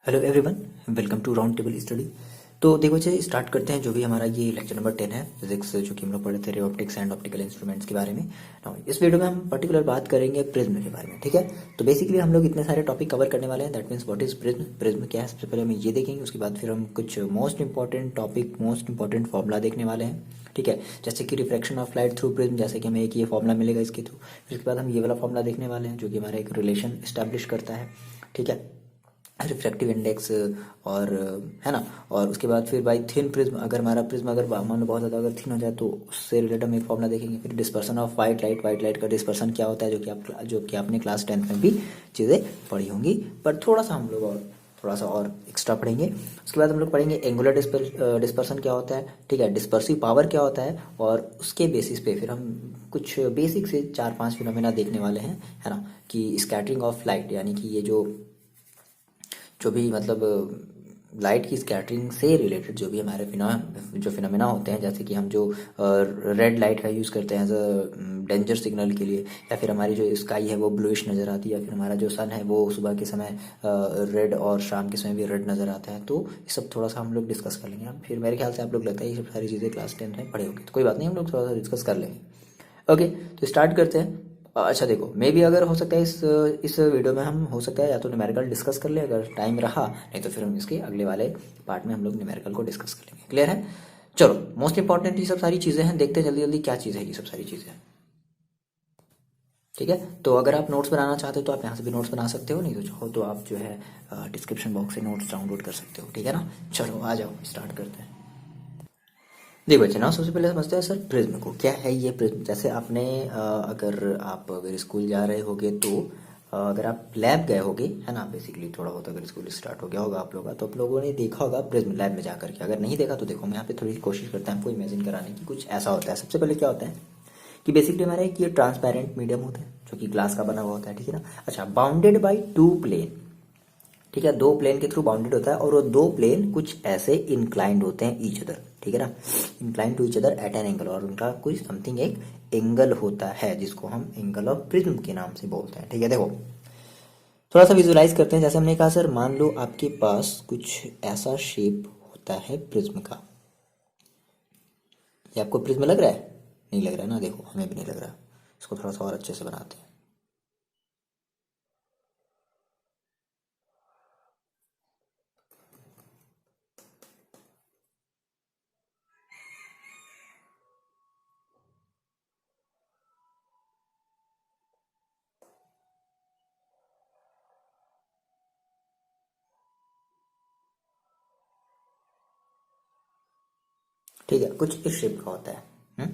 Hello everyone, welcome to round table study. तो देखो चलिए स्टार्ट करते हैं। जो भी हमारा ये लेक्चर नंबर 10 है फिजिक्स, जो कि हम लोग पढ़े थे ray optics and optical instruments के बारे में। Now, इस वीडियो में हम पर्टिकुलर बात करेंगे प्रिज्म के बारे में, ठीक है। तो बेसिकली हम लोग इतने सारे टॉपिक कवर करने वाले हैं। That means what is prism, prism क्या है, सबसे पहले हम ये देखेंगे। उसके बाद फिर हम कुछ most important topic, most important formula देखने वाले हैं, ठीक है। जैसे कि refraction of light through prism, जैसे कि हमें एक ये फॉर्मूला मिलेगा इसके थ्रू। फिर उसके बाद हम ये वाला फॉर्मूला देखने वाले हैं जो कि हमारा एक रिलेशन इस्टेब्लिश करता है, ठीक है, रिफ्रैक्टिव इंडेक्स और है ना। और उसके बाद फिर बाई थिन प्रिज्म, अगर हमारा प्रिज्म अगर मान लो बहुत ज़्यादा अगर थिन हो जाए तो उससे रिलेटेड हम एक फॉर्मूला देखेंगे। फिर dispersion of white light, white light का डिस्पर्सन क्या होता है, जो कि आपने क्लास 10th में भी चीज़ें पढ़ी होंगी, पर थोड़ा सा हम लोग और थोड़ा सा और एक्स्ट्रा पढ़ेंगे। उसके बाद हम लोग पढ़ेंगे एंगुलर डिस्पर्सन क्या होता है, ठीक है, डिस्पर्सिव पावर क्या होता है, और उसके बेसिस पे फिर हम कुछ बेसिक से 4-5 फिनोमेना देखने वाले हैं, है ना। कि स्कैटरिंग ऑफ लाइट, यानी कि ये जो भी मतलब लाइट की स्कैटरिंग से रिलेटेड जो भी हमारे फिनोमेना होते हैं, जैसे कि हम जो रेड लाइट का यूज़ करते हैं एज अ डेंजर सिग्नल के लिए, या फिर हमारी जो स्काई है वो ब्लूइश नज़र आती है, या फिर हमारा जो सन है वो सुबह के समय रेड और शाम के समय भी रेड नज़र आता है। तो ये सब थोड़ा सा हम लोग डिस्कस कर लेंगे। अब फिर मेरे ख्याल से आप लोग लगता है ये सब सारी चीज़ें क्लास 10 में पढ़े होंगे, तो कोई बात नहीं, हम लोग थोड़ा सा डिस्कस कर लेंगे। ओके, तो स्टार्ट करते हैं। अच्छा देखो, मे भी अगर हो सकता है इस वीडियो में हम हो सकता है या तो न्यूमेरिकल डिस्कस कर ले अगर टाइम रहा, नहीं तो फिर हम इसके अगले वाले पार्ट में हम लोग न्यूमेरिकल को डिस्कस कर लेंगे। क्लियर है? चलो, मोस्ट इंपॉर्टेंट ये सब सारी चीज़ें हैं, देखते हैं जल्दी जल्दी क्या चीज़ है ये सब सारी चीज़ें, ठीक है। तो अगर आप नोट्स बनाना चाहते हो तो आप यहाँ से भी नोट्स बना सकते हो, नहीं तो चाहो तो आप जो है डिस्क्रिप्शन बॉक्स से नोट्स डाउनलोड कर सकते हो, ठीक है ना। चलो आ जाओ, स्टार्ट करते हैं। देखो बच्चे ना, सबसे पहले समझते हैं सर प्रिज्म को। क्या है ये प्रिज्म? जैसे आपने अगर स्कूल जा रहे होगे तो अगर आप लैब गए होगे, है ना, बेसिकली थोड़ा बहुत अगर स्कूल स्टार्ट हो गया होगा आप लोगों का, तो आप लोगों ने देखा होगा प्रिज्म लैब में जाकर के। अगर नहीं देखा तो देखो, मैं यहाँ पे थोड़ी सी कोशिश करता हूँ आपको इमेजिन कराने की। कुछ ऐसा होता है, सबसे पहले क्या होता है कि बेसिकली हमारा एक ये ट्रांसपेरेंट मीडियम होता है जो कि ग्लास का बना हुआ होता है, ठीक है ना। अच्छा, बाउंडेड बाई 2 प्लेन, ठीक है, 2 प्लेन के थ्रू बाउंडेड होता है, और वो 2 प्लेन कुछ ऐसे इंक्लाइंड होते हैं ईच अदर, ठीक है ना, inclined to each other at an angle, और उनका कोई समथिंग एक एंगल होता है जिसको हम एंगल ऑफ प्रिज्म के नाम से बोलते हैं, ठीक है। देखो थोड़ा सा विजुलाइज करते हैं। जैसे हमने कहा सर, मान लो आपके पास कुछ ऐसा शेप होता है प्रिज्म का। ये आपको प्रिज्म लग रहा है? नहीं लग रहा है ना, देखो हमें भी नहीं लग रहा। इसको थोड़ा सा और अच्छे से बनाते हैं। ठीक है, कुछ इस शेप का होता है।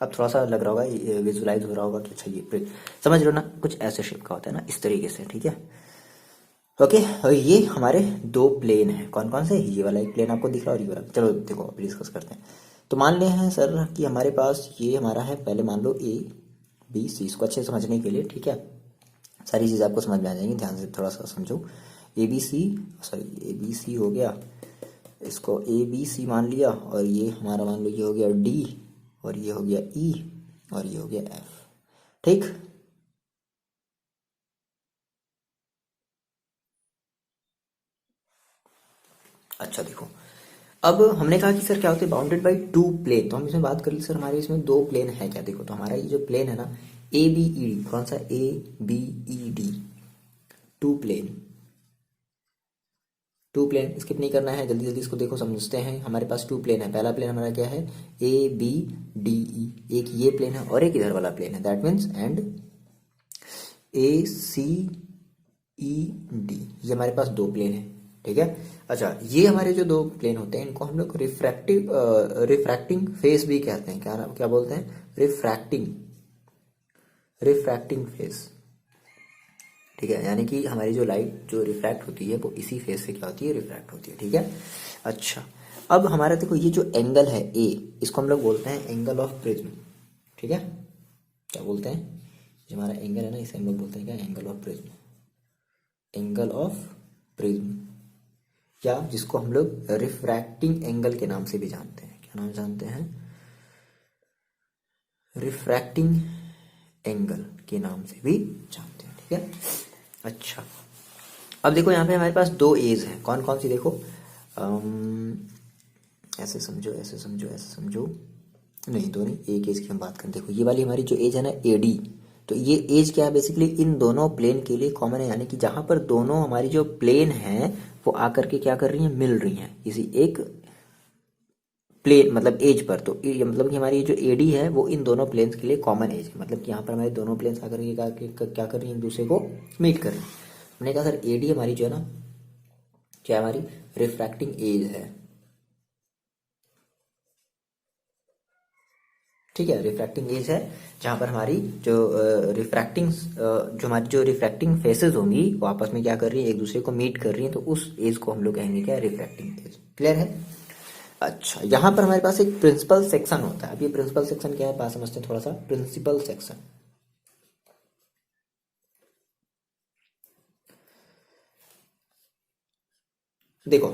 अब थोड़ा सा लग रहा होगा, विजुलाइज हो रहा होगा कि अच्छा ये समझ रहे हो ना, कुछ ऐसे शेप का होता है ना, इस तरीके से, ठीक है। ओके, और ये हमारे 2 प्लेन हैं। कौन कौन से? ये वाला एक प्लेन आपको दिख रहा है और ये वाला। चलो देखो अभी डिस्कस करते हैं। तो मान ले हैं सर कि हमारे पास ये हमारा है, पहले मान लो ए बी सी, इसको अच्छे से समझने के लिए, ठीक है, सारी चीज़ें आपको समझ में आ जाएंगी, ध्यान से थोड़ा सा समझो। A B C, sorry A B C हो गया, इसको ए बी सी मान लिया, और ये हमारा मान लो ये हो गया डी, और ये हो गया ई, और ये हो गया एफ, ठीक। अच्छा देखो, अब हमने कहा कि सर क्या होते हैं बाउंडेड बाई 2 प्लेन, तो हम इसमें बात कर ली सर हमारे इसमें 2 प्लेन है क्या। देखो तो हमारा ये जो प्लेन है ना, ए बी ई डी, कौन सा? A B E D, 2 plane, 2 plane skip नहीं करना है, जल्दी जल्दी इसको देखो समझते हैं। हमारे पास 2 प्लेन है। पहला प्लेन हमारा क्या है? ए बी डी ई, एक ये प्लेन है और एक इधर वाला प्लेन है, that means and A C E D, ये हमारे पास 2 प्लेन है, ठीक है। अच्छा, ये हमारे जो 2 प्लेन होते हैं इनको हम लोग रिफ्रैक्टिंग फेस भी कहते हैं। क्या क्या बोलते हैं? रिफ्रैक्टिंग, रिफ्रैक्टिंग फेस, ठीक है। यानी कि हमारी जो लाइट जो रिफ्रैक्ट होती है वो इसी फेस से क्या होती है? रिफ्रैक्ट होती है, ठीक है। अच्छा, अब हमारा देखो ये जो एंगल है ए, इसको हम लोग बोलते हैं एंगल ऑफ प्रिज्म, ठीक है। क्या बोलते हैं? जो हमारा एंगल है ना, इसे हम लोग बोलते हैं क्या? Angle of prism, angle of prism, या जिसको हम लोग रिफ्रैक्टिंग एंगल के नाम से भी जानते हैं। क्या नाम जानते हैं? रिफ्रैक्टिंग एंगल के नाम से भी जानते हैं, ठीक है। अच्छा, अब देखो यहाँ पे हमारे पास दो एज हैं, कौन कौन सी देखो, ऐसे समझो ऐसे समझो ऐसे समझो, नहीं दो नहीं, एक एज की हम बात करें। देखो ये वाली हमारी जो एज है ना एडी, तो ये एज क्या है, बेसिकली इन दोनों प्लेन के लिए कॉमन है, यानी कि जहां पर दोनों हमारी जो प्लेन हैं वो आकर के क्या कर रही हैं, मिल रही हैं इसी एक प्लेन मतलब एज पर। तो ये मतलब कि हमारी जो एडी है वो इन दोनों प्लेन्स के लिए कॉमन एज है, मतलब कि यहाँ पर हमारे दोनों प्लेन्स आकर के क्या कर रही हैं, एक दूसरे को मीट कर रही हैं। हमने कहा सर एडी हमारी जो है ना क्या हमारी रिफ्रैक्टिंग एज है, ठीक है, रिफ्रैक्टिंग एज है, जहां पर हमारी जो रिफ्रैक्टिंग फेसेस होंगी वो आपस में क्या कर रही है, एक दूसरे को मीट कर रही है, तो उस एज को हम लोग कहेंगे क्या, रिफ्रैक्टिंग एज। क्लियर है। अच्छा यहाँ पर हमारे पास एक प्रिंसिपल सेक्शन होता है। अब ये प्रिंसिपल सेक्शन क्या है, बात समझते हैं थोड़ा सा। प्रिंसिपल सेक्शन, देखो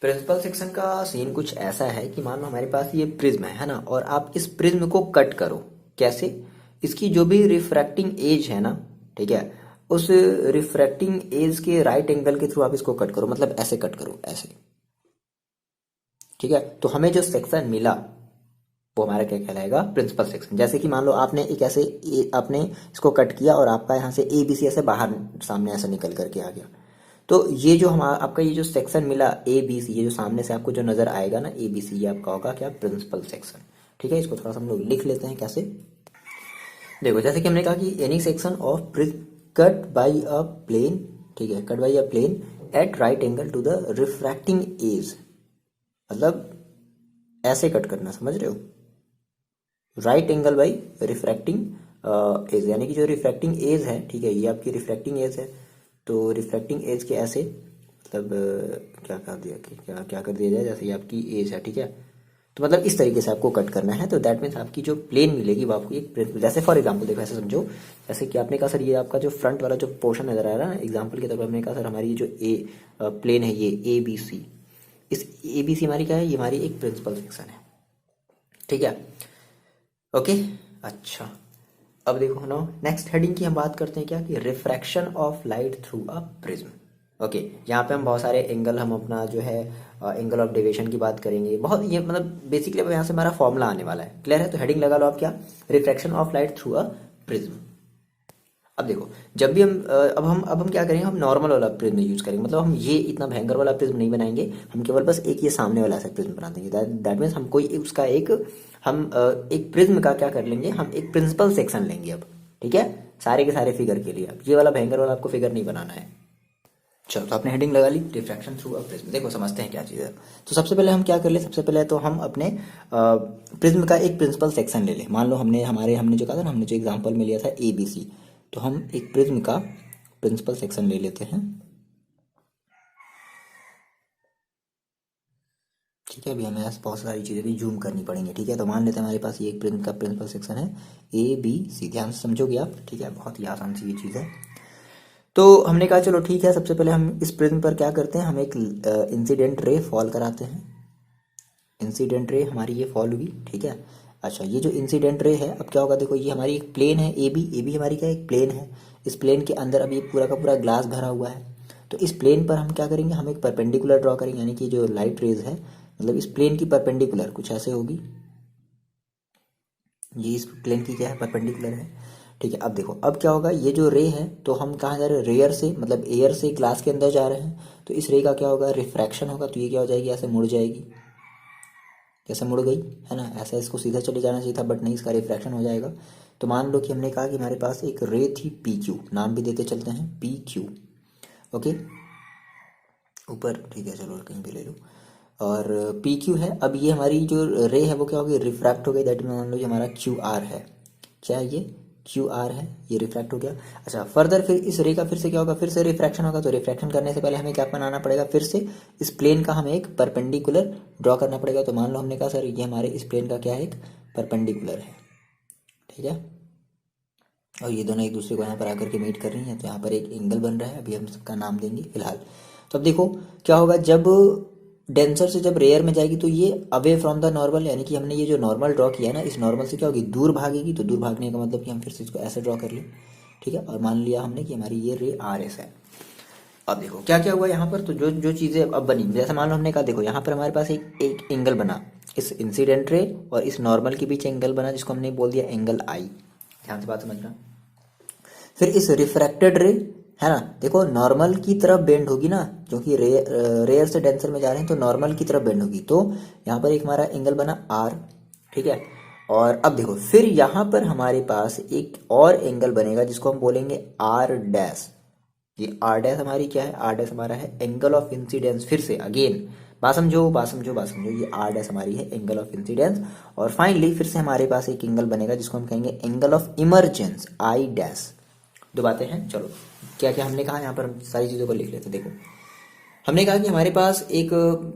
प्रिंसिपल सेक्शन का सीन कुछ ऐसा है कि मान लो हमारे पास ये प्रिज्म है ना, और आप इस प्रिज्म को कट करो, कैसे, इसकी जो भी रिफ्रैक्टिंग एज है ना, ठीक है, उस रिफ्रैक्टिंग एज के राइट एंगल के थ्रू आप इसको कट करो, मतलब ऐसे कट करो ऐसे, ठीक है। तो हमें जो सेक्शन मिला वो हमारा क्या कहलाएगा, प्रिंसिपल सेक्शन। जैसे कि मान लो आपने एक ऐसे आपने इसको कट किया और आपका यहाँ से ए बी सी ऐसे बाहर सामने ऐसे निकल करके आ गया, तो ये जो हमारा आपका ये जो सेक्शन मिला ए बी सी, ये जो सामने से आपको जो नजर आएगा ना ए बी सी, ये आपका होगा क्या, प्रिंसिपल सेक्शन। ठीक है, इसको थोड़ा सा हम लोग लिख लेते हैं कैसे। देखो जैसे कि हमने कहा कि any section of prism cut by a plane, ठीक है, cut by a plane at right angle to the refracting edge, मतलब ऐसे कट करना, समझ रहे हो, right angle by refracting edge, यानी कि जो रिफ्रैक्टिंग एज है, ठीक है, ये आपकी रिफ्रैक्टिंग एज है, तो रिफ्रैक्टिंग एज के ऐसे मतलब क्या कर दिया कि क्या कर दिया जाए, जैसे ये आपकी एज है, ठीक है, तो मतलब इस तरीके से आपको कट करना है। तो दैट मीन्स आपकी जो प्लेन मिलेगी वो आपको एक प्रिंसिपल, जैसे फॉर एग्जांपल देखो ऐसे समझो, जैसे कि आपने कहा सर ये आपका जो फ्रंट वाला जो पोर्शन नजर आ रहा है ना, एग्जांपल के तौर पर हमने कहा सर हमारी जो ए प्लेन है ये ए बी सी, इस ए बी सी हमारी क्या है, ये हमारी एक प्रिंसिपल सेक्शन है, ठीक है, ओके। अच्छा अब देखो ना नेक्स्ट हेडिंग की हम बात करते हैं क्या, कि refraction of light through a prism. Okay यहाँ पे हम बहुत सारे एंगल, हम अपना जो है एंगल ऑफ डेविएशन की बात करेंगे, बहुत ये मतलब बेसिकली अब यहाँ से हमारा फॉर्मूला आने वाला है। क्लियर है, तो हेडिंग लगा लो आप क्या, refraction of light through a prism. अब देखो जब भी हम अब हम क्या करेंगे, हम नॉर्मल वाला प्रिज्म यूज करेंगे, मतलब हम ये इतना भयंकर वाला प्रिज्म नहीं बनाएंगे, हम केवल बस एक ये सामने वाला ऐसा प्रिज्म बना देंगे। दैट मीन्स हम कोई उसका एक हम एक प्रिज्म का क्या कर लेंगे, हम एक प्रिंसिपल सेक्शन लेंगे अब, ठीक है, सारे के सारे फिगर के लिए। अब ये वाला भयंकर वाला आपको फिगर नहीं बनाना है। चलो तो आपने हेडिंग लगा ली, रिफ्रैक्शन थ्रू अ प्रिज्म। देखो समझते हैं क्या चीज़ है। तो सबसे पहले हम क्या कर ले, सबसे पहले तो हम अपने प्रिज्म का एक प्रिंसिपल सेक्शन ले लें। मान लो हमने जो कहा था ना, हमने जो एग्जांपल में लिया था ए बी सी, तो हम एक प्रिज्म का प्रिंसिपल सेक्शन ले लेते हैं, ठीक है। अभी हमें ऐसे बहुत सारी चीज़ें भी जूम करनी पड़ेंगी, ठीक है। तो मान लेते हैं हमारे पास ये एक प्रिज्म का प्रिंसिपल सेक्शन है ए बी सी, ध्यान से समझोगे आप, ठीक है, बहुत ही आसान सी ये चीज़ है। तो हमने कहा चलो ठीक है, सबसे पहले हम इस प्रिज्म पर क्या करते हैं, हम एक इंसिडेंट रे फॉल कराते हैं। इंसिडेंट रे हमारी ये फॉल हुई, ठीक है। अच्छा ये जो इंसिडेंट रे है, अब क्या होगा, देखो ये हमारी एक प्लेन है ए बी हमारी क्या एक प्लेन है, इस प्लेन के अंदर अब ये पूरा का पूरा ग्लास भरा हुआ है। तो इस प्लेन पर हम क्या करेंगे, हम एक परपेंडिकुलर ड्रॉ करेंगे, यानी कि जो लाइट रेज है मतलब इस प्लेन की परपेंडिकुलर कुछ ऐसे होगी, ये इस प्लेन की क्या है, परपेंडिकुलर है, ठीक है। अब देखो अब क्या होगा, ये जो रे है तो हम कहाँ जा रहे हैं, रेयर से मतलब एयर से ग्लास के अंदर जा रहे हैं, तो इस रे का क्या होगा, रिफ्रैक्शन होगा, तो ये क्या हो जाएगी, ऐसे मुड़ जाएगी, कैसे मुड़ गई है ना, ऐसा इसको सीधा चले जाना चाहिए था बट नहीं, इसका रिफ्रैक्शन हो जाएगा। तो मान लो कि हमने कहा कि हमारे पास एक रे थी पी क्यू, नाम भी देते चलते हैं पी क्यू, ओके, ऊपर, ठीक है, चलो कहीं भी ले लो, और पी क्यू है। अब ये हमारी जो रे है वो क्या होगी, रिफ्रैक्ट हो गई, दैट मीन मान लो ये हमारा क्यू आर है, क्या है ये क्यू आर है, ये रिफ्रैक्ट हो गया। अच्छा फर्दर फिर इस रे का फिर से क्या होगा, फिर से रिफ्रैक्शन होगा, तो रिफ्रैक्शन करने से पहले हमें क्या बनाना पड़ेगा, फिर से इस प्लेन का हमें एक परपेंडिकुलर ड्रॉ करना पड़ेगा। तो मान लो हमने कहा सर ये हमारे इस प्लेन का क्या है, एक परपेंडिकुलर है, ठीक है, और ये दोनों एक दूसरे को यहाँ पर आकर के मीट कर रही हैं, तो यहाँ पर एक एंगल बन रहा है, अभी हम सबका नाम देंगे फिलहाल। तो अब देखो क्या होगा, जब डेंसर से जब रेयर में जाएगी तो ये अवे फ्रॉम द नॉर्मल, यानी कि हमने ये जो नॉर्मल ड्रॉ किया ना, इस नॉर्मल से क्या होगी, दूर भागेगी, तो दूर भागने का मतलब कि हम फिर से इसको ऐसे ड्रॉ कर लें, ठीक है, और मान लिया हमने कि हमारी ये रे आर एस है। अब देखो क्या क्या हुआ यहाँ पर, तो जो जो चीजें अब बनी, जैसे मान लो हमने कहा देखो यहाँ पर हमारे पास एक एंगल बना, इस इंसिडेंट रे और इस नॉर्मल के बीच एंगल बना जिसको हमने बोल दिया एंगल आई। ध्यान से बात समझना। फिर इस रिफ्रैक्टेड रे है ना, देखो नॉर्मल की तरफ बेंड होगी ना, क्योंकि रेयर से डेंसर में जा रहे हैं तो नॉर्मल की तरफ बेंड होगी, तो यहाँ पर एक हमारा एंगल बना आर, ठीक है। और अब देखो फिर यहाँ पर हमारे पास एक और एंगल बनेगा जिसको हम बोलेंगे आर डैश। ये आर डैश हमारी क्या है, आर डैश हमारा है एंगल ऑफ इंसिडेंस। फिर से अगेन बात समझो बात समझो बात समझो, ये आर डैश हमारी है एंगल ऑफ इंसिडेंस। और फाइनली फिर से हमारे पास एक एंगल बनेगा जिसको हम कहेंगे angle of emergence, I dash. दो बातें हैं, चलो क्या क्या हमने कहा यहाँ पर, हम सारी चीज़ों को लिख लेते। देखो हमने कहा कि हमारे पास एक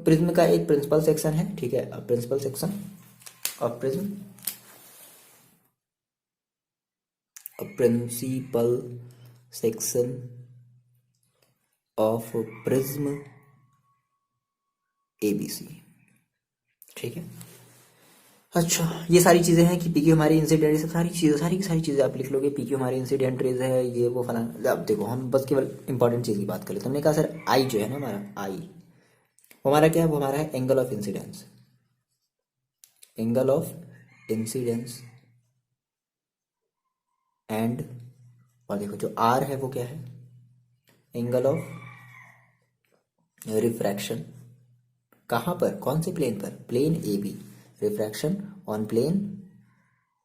प्रिज्म का एक प्रिंसिपल सेक्शन है, ठीक है, principal section of prism, principal section of prism A B C, ठीक है। अच्छा ये सारी चीज़ें हैं कि पीक्यू हमारी इंसिडेंट रेज, सारी चीज़ें सारी की सारी चीज़ें आप लिख लोगे, पीक्यू हमारी इंसिडेंट रेज है, ये वो फलाना। अब देखो हम बस केवल इंपॉर्टेंट चीज़ की बात कर लेते हैं। हमने कहा सर आई जो है ना हमारा आई, वो हमारा क्या है, वो हमारा है angle of incidence, angle of incidence and, और देखो जो आर है वो क्या है, एंगल ऑफ रिफ्रैक्शन। कहाँ पर, कौन से प्लेन पर, plane A B, refraction on plane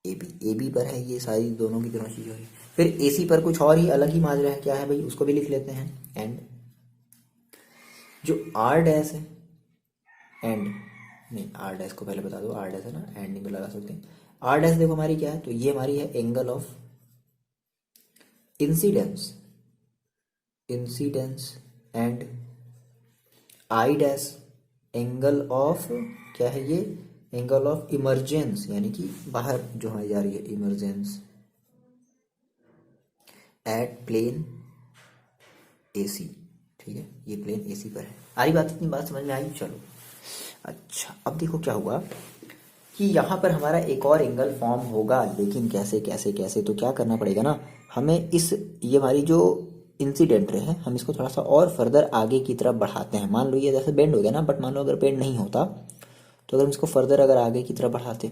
A B, A B पर है ये सारी दोनों की दोनों चीज़ें हुई। फिर ए सी पर कुछ और ही अलग ही माजरा है, क्या है भाई उसको भी लिख लेते हैं। एंड जो आर डैश है, एंड नहीं आर डैश को पहले बता दो, आर डैश है ना, एंड नहीं लगा सकते। आर डैश देखो हमारी क्या है, तो ये हमारी है angle of incidence, incidence and I dash angle of क्या है ये, एंगल ऑफ इमरजेंस, यानी कि बाहर जो हमारी जा रही है इमरजेंस एट प्लेन एसी, ठीक है, ये प्लेन एसी पर है। आ रही बात, इतनी बात समझ में आई, चलो। अच्छा अब देखो क्या हुआ कि यहाँ पर हमारा एक और एंगल फॉर्म होगा, लेकिन कैसे कैसे कैसे, तो क्या करना पड़ेगा ना हमें, इस ये हमारी जो इंसिडेंट रे है हम इसको थोड़ा सा और फर्दर आगे की तरफ बढ़ाते हैं। मान लो ये जैसे बेंड हो गया ना, बट मान लो अगर बेंड नहीं होता तो अगर हम इसको फर्दर अगर आगे की तरफ बढ़ाते,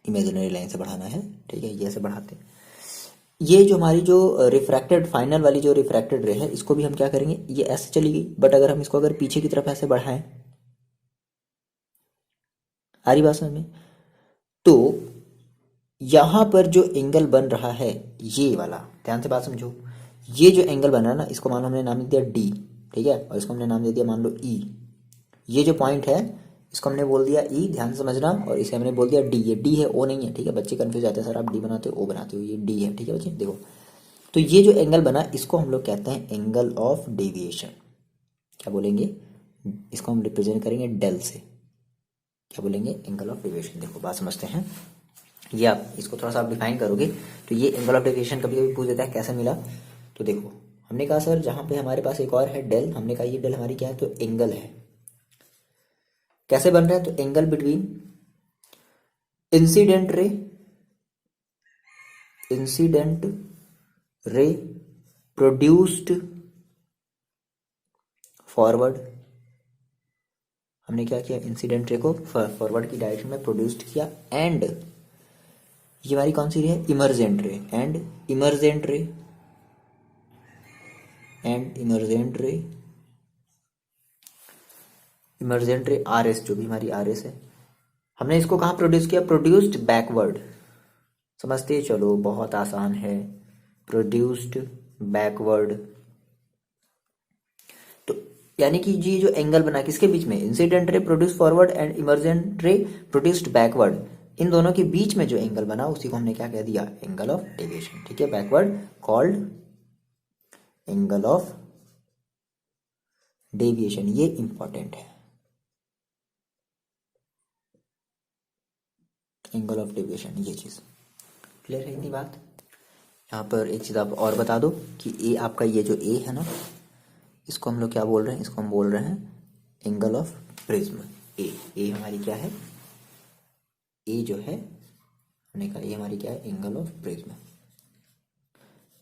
इमेजिनरी लाइन से बढ़ाना है, ठीक है, ये ऐसे बढ़ाते, ये जो हमारी जो रिफ्रैक्टेड फाइनल वाली जो रिफ्रैक्टेड रे है इसको भी हम क्या करेंगे, ये ऐसे चली गई, बट अगर हम इसको अगर पीछे की तरफ ऐसे बढ़ाएं, आ रही बात समझ में, तो यहां पर जो एंगल बन रहा है ये वाला, ध्यान से बात समझो, ये जो एंगल बन रहा है ना इसको मान लो हमने नाम दे दिया डी, ठीक है, और इसको हमने नाम दे दिया मान लो ई। ये जो पॉइंट है इसको हमने बोल दिया ई, ध्यान से समझना, और इसे हमने बोल दिया डी। ये डी है, ओ नहीं है, ठीक है, बच्चे कंफ्यूज जाते हैं सर आप डी बनाते हो ओ बनाते हो, ये डी है, ठीक है बच्चे। देखो तो ये जो एंगल बना इसको हम लोग कहते हैं एंगल ऑफ डेविएशन। क्या बोलेंगे, इसको हम रिप्रेजेंट करेंगे डेल से, क्या बोलेंगे, एंगल ऑफ डेविएशन। देखो बात समझते हैं, ये आप इसको थोड़ा सा आप डिफाइन करोगे तो ये एंगल ऑफ डेविएशन कभी कभी पूछ देता है कैसे मिला। तो देखो हमने कहा सर जहां पे हमारे पास एक और है डेल, हमने कहा ये डेल हमारी क्या है, तो एंगल है, कैसे बन रहा है, तो angle between incident ray, incident ray produced forward, हमने क्या किया, इंसिडेंट रे को फॉरवर्ड की डायरेक्शन में प्रोड्यूस्ड किया, एंड ये हमारी कौन सी रे है, इमरजेंट रे, एंड इमरजेंट रे, एंड इमरजेंट रे, इमरजेंट रे आर एस, जो भी हमारी आर एस है, हमने इसको कहाँ प्रोड्यूस किया, प्रोड्यूस्ड बैकवर्ड। समझते चलो बहुत आसान है, प्रोड्यूस्ड बैकवर्ड। तो यानी कि ये जो एंगल बना किसके बीच में, incident ray produce forward and emergent ray produced backward, इन दोनों के बीच में जो एंगल बना उसी को हमने क्या कह दिया, एंगल ऑफ डेविएशन, ठीक है, backward called angle of deviation. ये इंपॉर्टेंट है, एंगल ऑफ डेविएशन, ये चीज क्लियर है इतनी बात। यहाँ पर एक चीज आप और बता दो कि ए आपका ये जो ए है ना, इसको हम लोग क्या बोल रहे हैं, इसको हम बोल रहे हैं एंगल ऑफ प्रिज्म। ए हमारी क्या है, ए जो है हमने कहा ये हमारी क्या है, एंगल ऑफ प्रिज्म।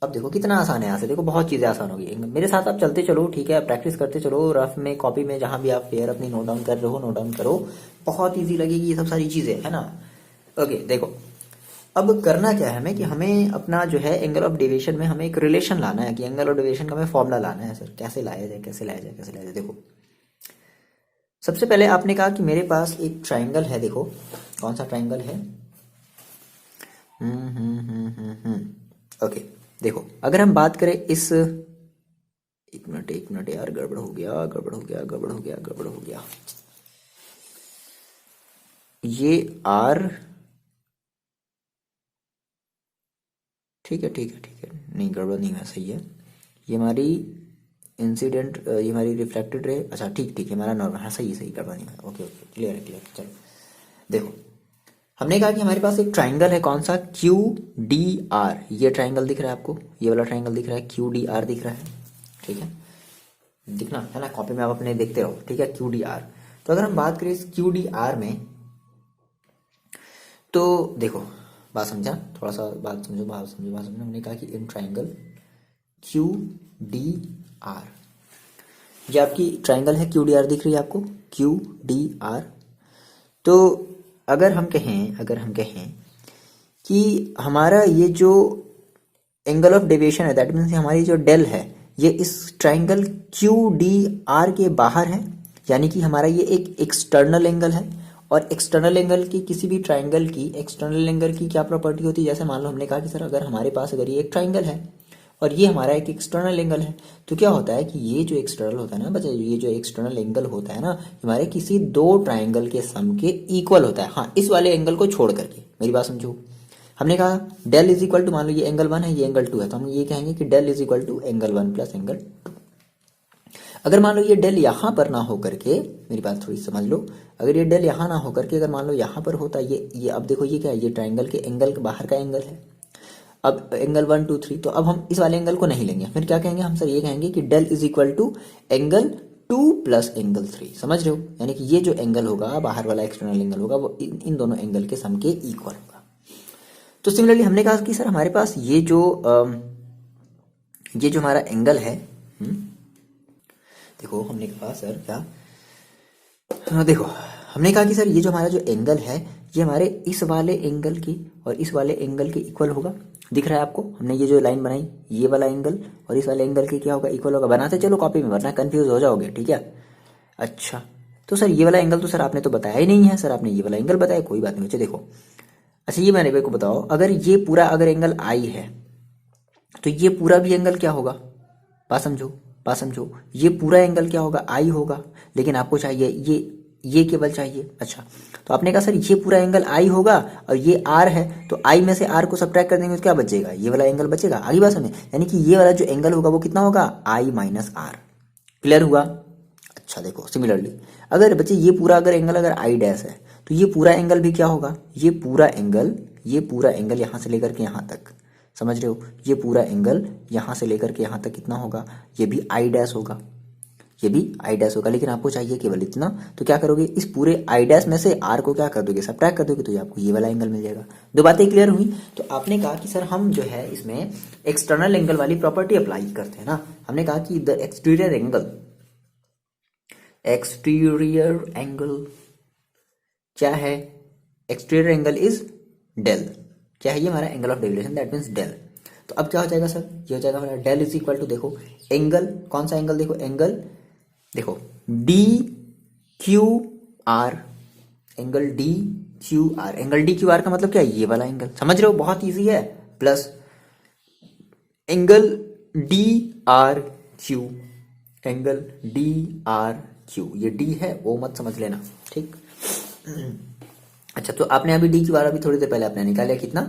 अब देखो कितना आसान है, यहाँ से देखो बहुत चीज़ें आसान होगी। मेरे साथ आप चलते चलो, ठीक है, प्रैक्टिस करते चलो, रफ में कॉपी में जहाँ भी आप पेयर अपनी नोट डाउन कर रहे हो नोट डाउन करो, बहुत इजी लगेगी ये सब सारी चीज़ें, है ना। ओके देखो, अब करना क्या है हमें कि हमें अपना जो है एंगल ऑफ डेविएशन में हमें एक रिलेशन लाना है, कि एंगल ऑफ डेविएशन का हमें फॉर्मूला लाना है। सर कैसे लाया जाए, कैसे लाया जाए, कैसे लाया जाए? देखो सबसे पहले आपने कहा कि मेरे पास एक ट्राइंगल है, देखो कौन सा ट्राइंगल है, ओके देखो अगर हम बात करें इस, एक मिनट यार, गड़बड़ हो गया, ये आर, ठीक है, नहीं गड़बड़ नहीं है, सही है। ये हमारी इंसिडेंट, ये हमारी रिफ्लेक्टेड रे, अच्छा ठीक है, हमारा नॉर्मल, हाँ सही गड़बड़ नहीं है, ओके क्लियर है। चलो देखो हमने कहा कि हमारे पास एक ट्राइंगल है, कौन सा, क्यू डी आर, ये ट्राइंगल दिख रहा है आपको, ये वाला ट्राइंगल दिख रहा है, क्यू डी आर दिख रहा है, ठीक है, दिखना है ना, कॉपी में आप अपने देखते रहो, ठीक है, क्यू डी आर। तो अगर हम बात करें इस क्यू डी आर में, तो देखो बात समझा, थोड़ा सा बात समझो। हमने कहा कि in triangle Q D R, ये आपकी ट्राइंगल है, क्यू डी आर दिख रही है आपको, क्यू डी आर। तो अगर हम कहें कि हमारा ये जो एंगल ऑफ डेविएशन है, दैट मीन्स हमारी जो डेल है, ये इस ट्राइंगल क्यू डी आर के बाहर है, यानी कि हमारा ये एक एक्सटर्नल एंगल है। और एक्सटर्नल एंगल की, किसी भी ट्राइंगल की एक्सटर्नल एंगल की क्या प्रॉपर्टी होती है, जैसे मान लो हमने कहा कि सर अगर हमारे पास अगर ये एक ट्राइंगल है और ये हमारा एक एक्सटर्नल एंगल है, तो क्या होता है कि ये जो एक्सटर्नल होता है ना बच्चा, ये जो एक्सटर्नल एंगल होता है ना, हमारे किसी दो ट्राइंगल के सम के इक्वल होता है, हाँ इस वाले एंगल को छोड़ करके, मेरी बात समझो। हमने कहा डेल इज इक्वल टू, मान लो ये एंगल 1 है, ये एंगल 2 है, तो हम ये कहेंगे कि del is equal to angle 1 plus angle 2। अगर मान लो ये डेल यहां पर ना हो करके, मेरी बात थोड़ी समझ लो, अगर ये डेल यहां ना हो करके अगर मान लो यहां पर होता, ये अब देखो ये क्या है, ये ट्राइंगल के एंगल के बाहर का एंगल है। अब एंगल 1 2 3, तो अब हम इस वाले एंगल को नहीं लेंगे, फिर क्या कहेंगे हम, सर ये कहेंगे कि del is equal to angle 2 plus angle 3, समझ रहे हो, यानी कि ये जो एंगल होगा, बाहर वाला एक्सटर्नल एंगल होगा, वो इन दोनों एंगल के सम के इक्वल होगा। तो सिमिलरली हमने कहा कि सर हमारे पास ये जो हमारा एंगल है, देखो हमने कहा सर क्या, देखो हमने कहा कि सर ये जो हमारा जो एंगल है, ये हमारे इस वाले एंगल की और इस वाले एंगल के इक्वल होगा, दिख रहा है आपको, हमने ये जो लाइन बनाई, ये वाला एंगल और इस वाले एंगल के क्या होगा, इक्वल होगा। बनाते चलो कॉपी में, वरना कंफ्यूज हो जाओगे, ठीक है। अच्छा तो सर ये वाला एंगल तो सर आपने तो बताया ही नहीं है, सर आपने ये वाला एंगल बताया, कोई बात नहीं बच्चे, देखो अच्छा ये मेरे को बताओ, अगर ये पूरा अगर एंगल आई है, तो ये पूरा भी एंगल क्या होगा, बात समझो, ये पूरा एंगल क्या होगा, आई होगा, लेकिन आपको चाहिए ये केवल चाहिए। अच्छा तो आपने कहा सर ये पूरा एंगल आई होगा और ये आर है, तो आई में से आर को सब्ट्रैक्ट कर देंगे तो क्या बचेगा, ये वाला एंगल बचेगा, आगे बात समझे, यानी कि ये वाला जो एंगल होगा वो कितना होगा, आई माइनस आर, क्लियर हुआ। अच्छा देखो सिमिलरली अगर बच्चे ये पूरा अगर एंगल अगर आई डैश है, तो ये पूरा एंगल भी क्या होगा, ये पूरा एंगल यहां से लेकर के यहां तक, समझ रहे हो, ये पूरा एंगल यहां से लेकर के यहां तक कितना होगा, ये भी आई डैश होगा, लेकिन आपको चाहिए केवल इतना, तो क्या करोगे, इस पूरे आई डैश में से आर को क्या कर दोगे, सब्ट्रैक्ट कर दोगे, तो ये आपको ये वाला एंगल मिल जाएगा। दो बातें क्लियर हुई। तो आपने कहा कि सर हम जो है इसमें एक्सटर्नल एंगल वाली प्रॉपर्टी अप्लाई करते हैं ना, हमने कहा कि द एक्सटीरियर एंगल क्या है, एक्सटीरियर एंगल इज डेल, क्या है ये हमारा angle of deviation, that means del. तो अब क्या हो जाएगा सर, ये हो जाएगा हमारा डेल इज इक्वल टू, देखो एंगल, कौन सा एंगल, देखो एंगल, देखो D Q R, angle D Q R, angle D Q R का मतलब क्या है, ये वाला एंगल, समझ रहे हो, बहुत इजी है, plus angle D R Q, angle D R Q, ये डी है वो मत समझ लेना, ठीक। अच्छा तो आपने अभी डी क्यू आर अभी थोड़ी देर पहले आपने निकाला कितना,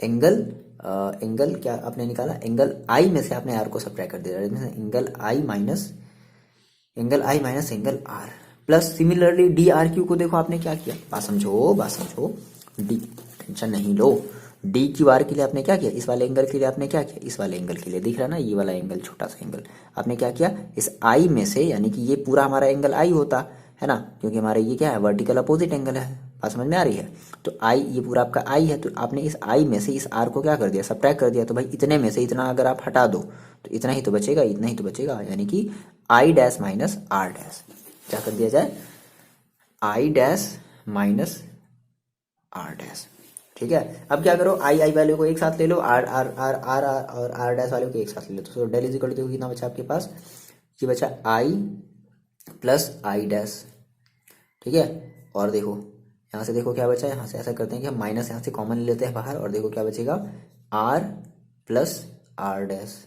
एंगल क्या आपने निकाला, एंगल आई में से आपने आर को सब्ट्रैक्ट कर दिया, angle I minus angle R, plus similarly D R Q को देखो आपने क्या किया, बात समझो, डी टेंशन नहीं लो, डी क्यू आर के लिए आपने क्या किया, इस वाले एंगल के लिए आपने क्या किया, इस वाले एंगल के लिए दिख रहा ना, ये वाला एंगल छोटा सा एंगल, आपने क्या किया, इस आई में से, यानी कि ये पूरा हमारा एंगल आई होता है ना, क्योंकि हमारा ये क्या है, वर्टिकल अपोजिट एंगल है, बात समझ में आ रही है। तो आई, ये पूरा आपका आई है, तो आपने इस आई में से इस आर को क्या कर दिया, सबट्रैक्ट कर दिया। तो भाई इतने में से इतना अगर आप हटा दो तो इतना ही तो बचेगा, इतना ही तो बचेगा, यानी कि I dash minus R dash. क्या कर दिया जाए, I dash minus R dash. ठीक है, अब क्या करो, आई आई वैल्यू को एक साथ ले लो, R R R R R और आर डैश वाले को एक साथ ले लो। तो डेल इज इक्वल टू कितना बचा आपके पास, ये बचा आई प्लस आई डैश। ठीक है, और देखो यहाँ से देखो क्या बचा, यहाँ से ऐसा करते हैं कि हम माइनस यहाँ से कॉमन ले लेते हैं बाहर, और देखो क्या बचेगा, आर प्लस आर डैश।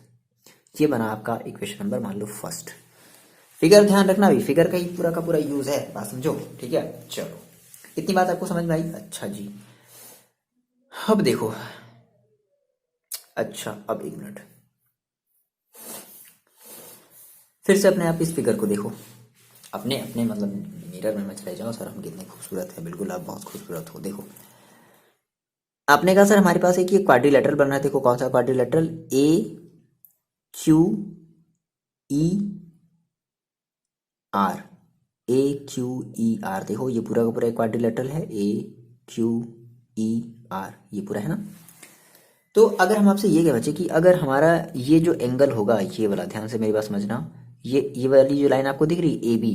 ये बना आपका इक्वेशन नंबर मान लो फर्स्ट। फिगर ध्यान रखना भी, फिगर का ही पूरा का पूरा यूज है, बात समझो। ठीक है, चलो इतनी बात आपको समझ में आई। अच्छा जी, अब देखो, अच्छा अब एक मिनट, फिर से अपने आप इस फिगर को देखो, अपने अपने मतलब मिरर में चले जाओ, सर हम कितने खूबसूरत है, बिल्कुल आप बहुत खूबसूरत हो। देखो आपने कहा सर हमारे पास एक ये क्वाड्रिलेटरल बन रहा है, देखो कौन सा क्वाड्रिलेटरल, ए क्यू ई आर, ए क्यू ई आर। देखो ये पूरा का पूरा एक क्वाड्रिलेटरल है, ए क्यू ई आर, ये पूरा है ना। तो अगर हम आपसे ये कह बच्चे कि अगर हमारा ये जो एंगल होगा, ये वाला, ध्यान से मेरी बात समझना, ये वाली जो लाइन आपको दिख रही है ए बी,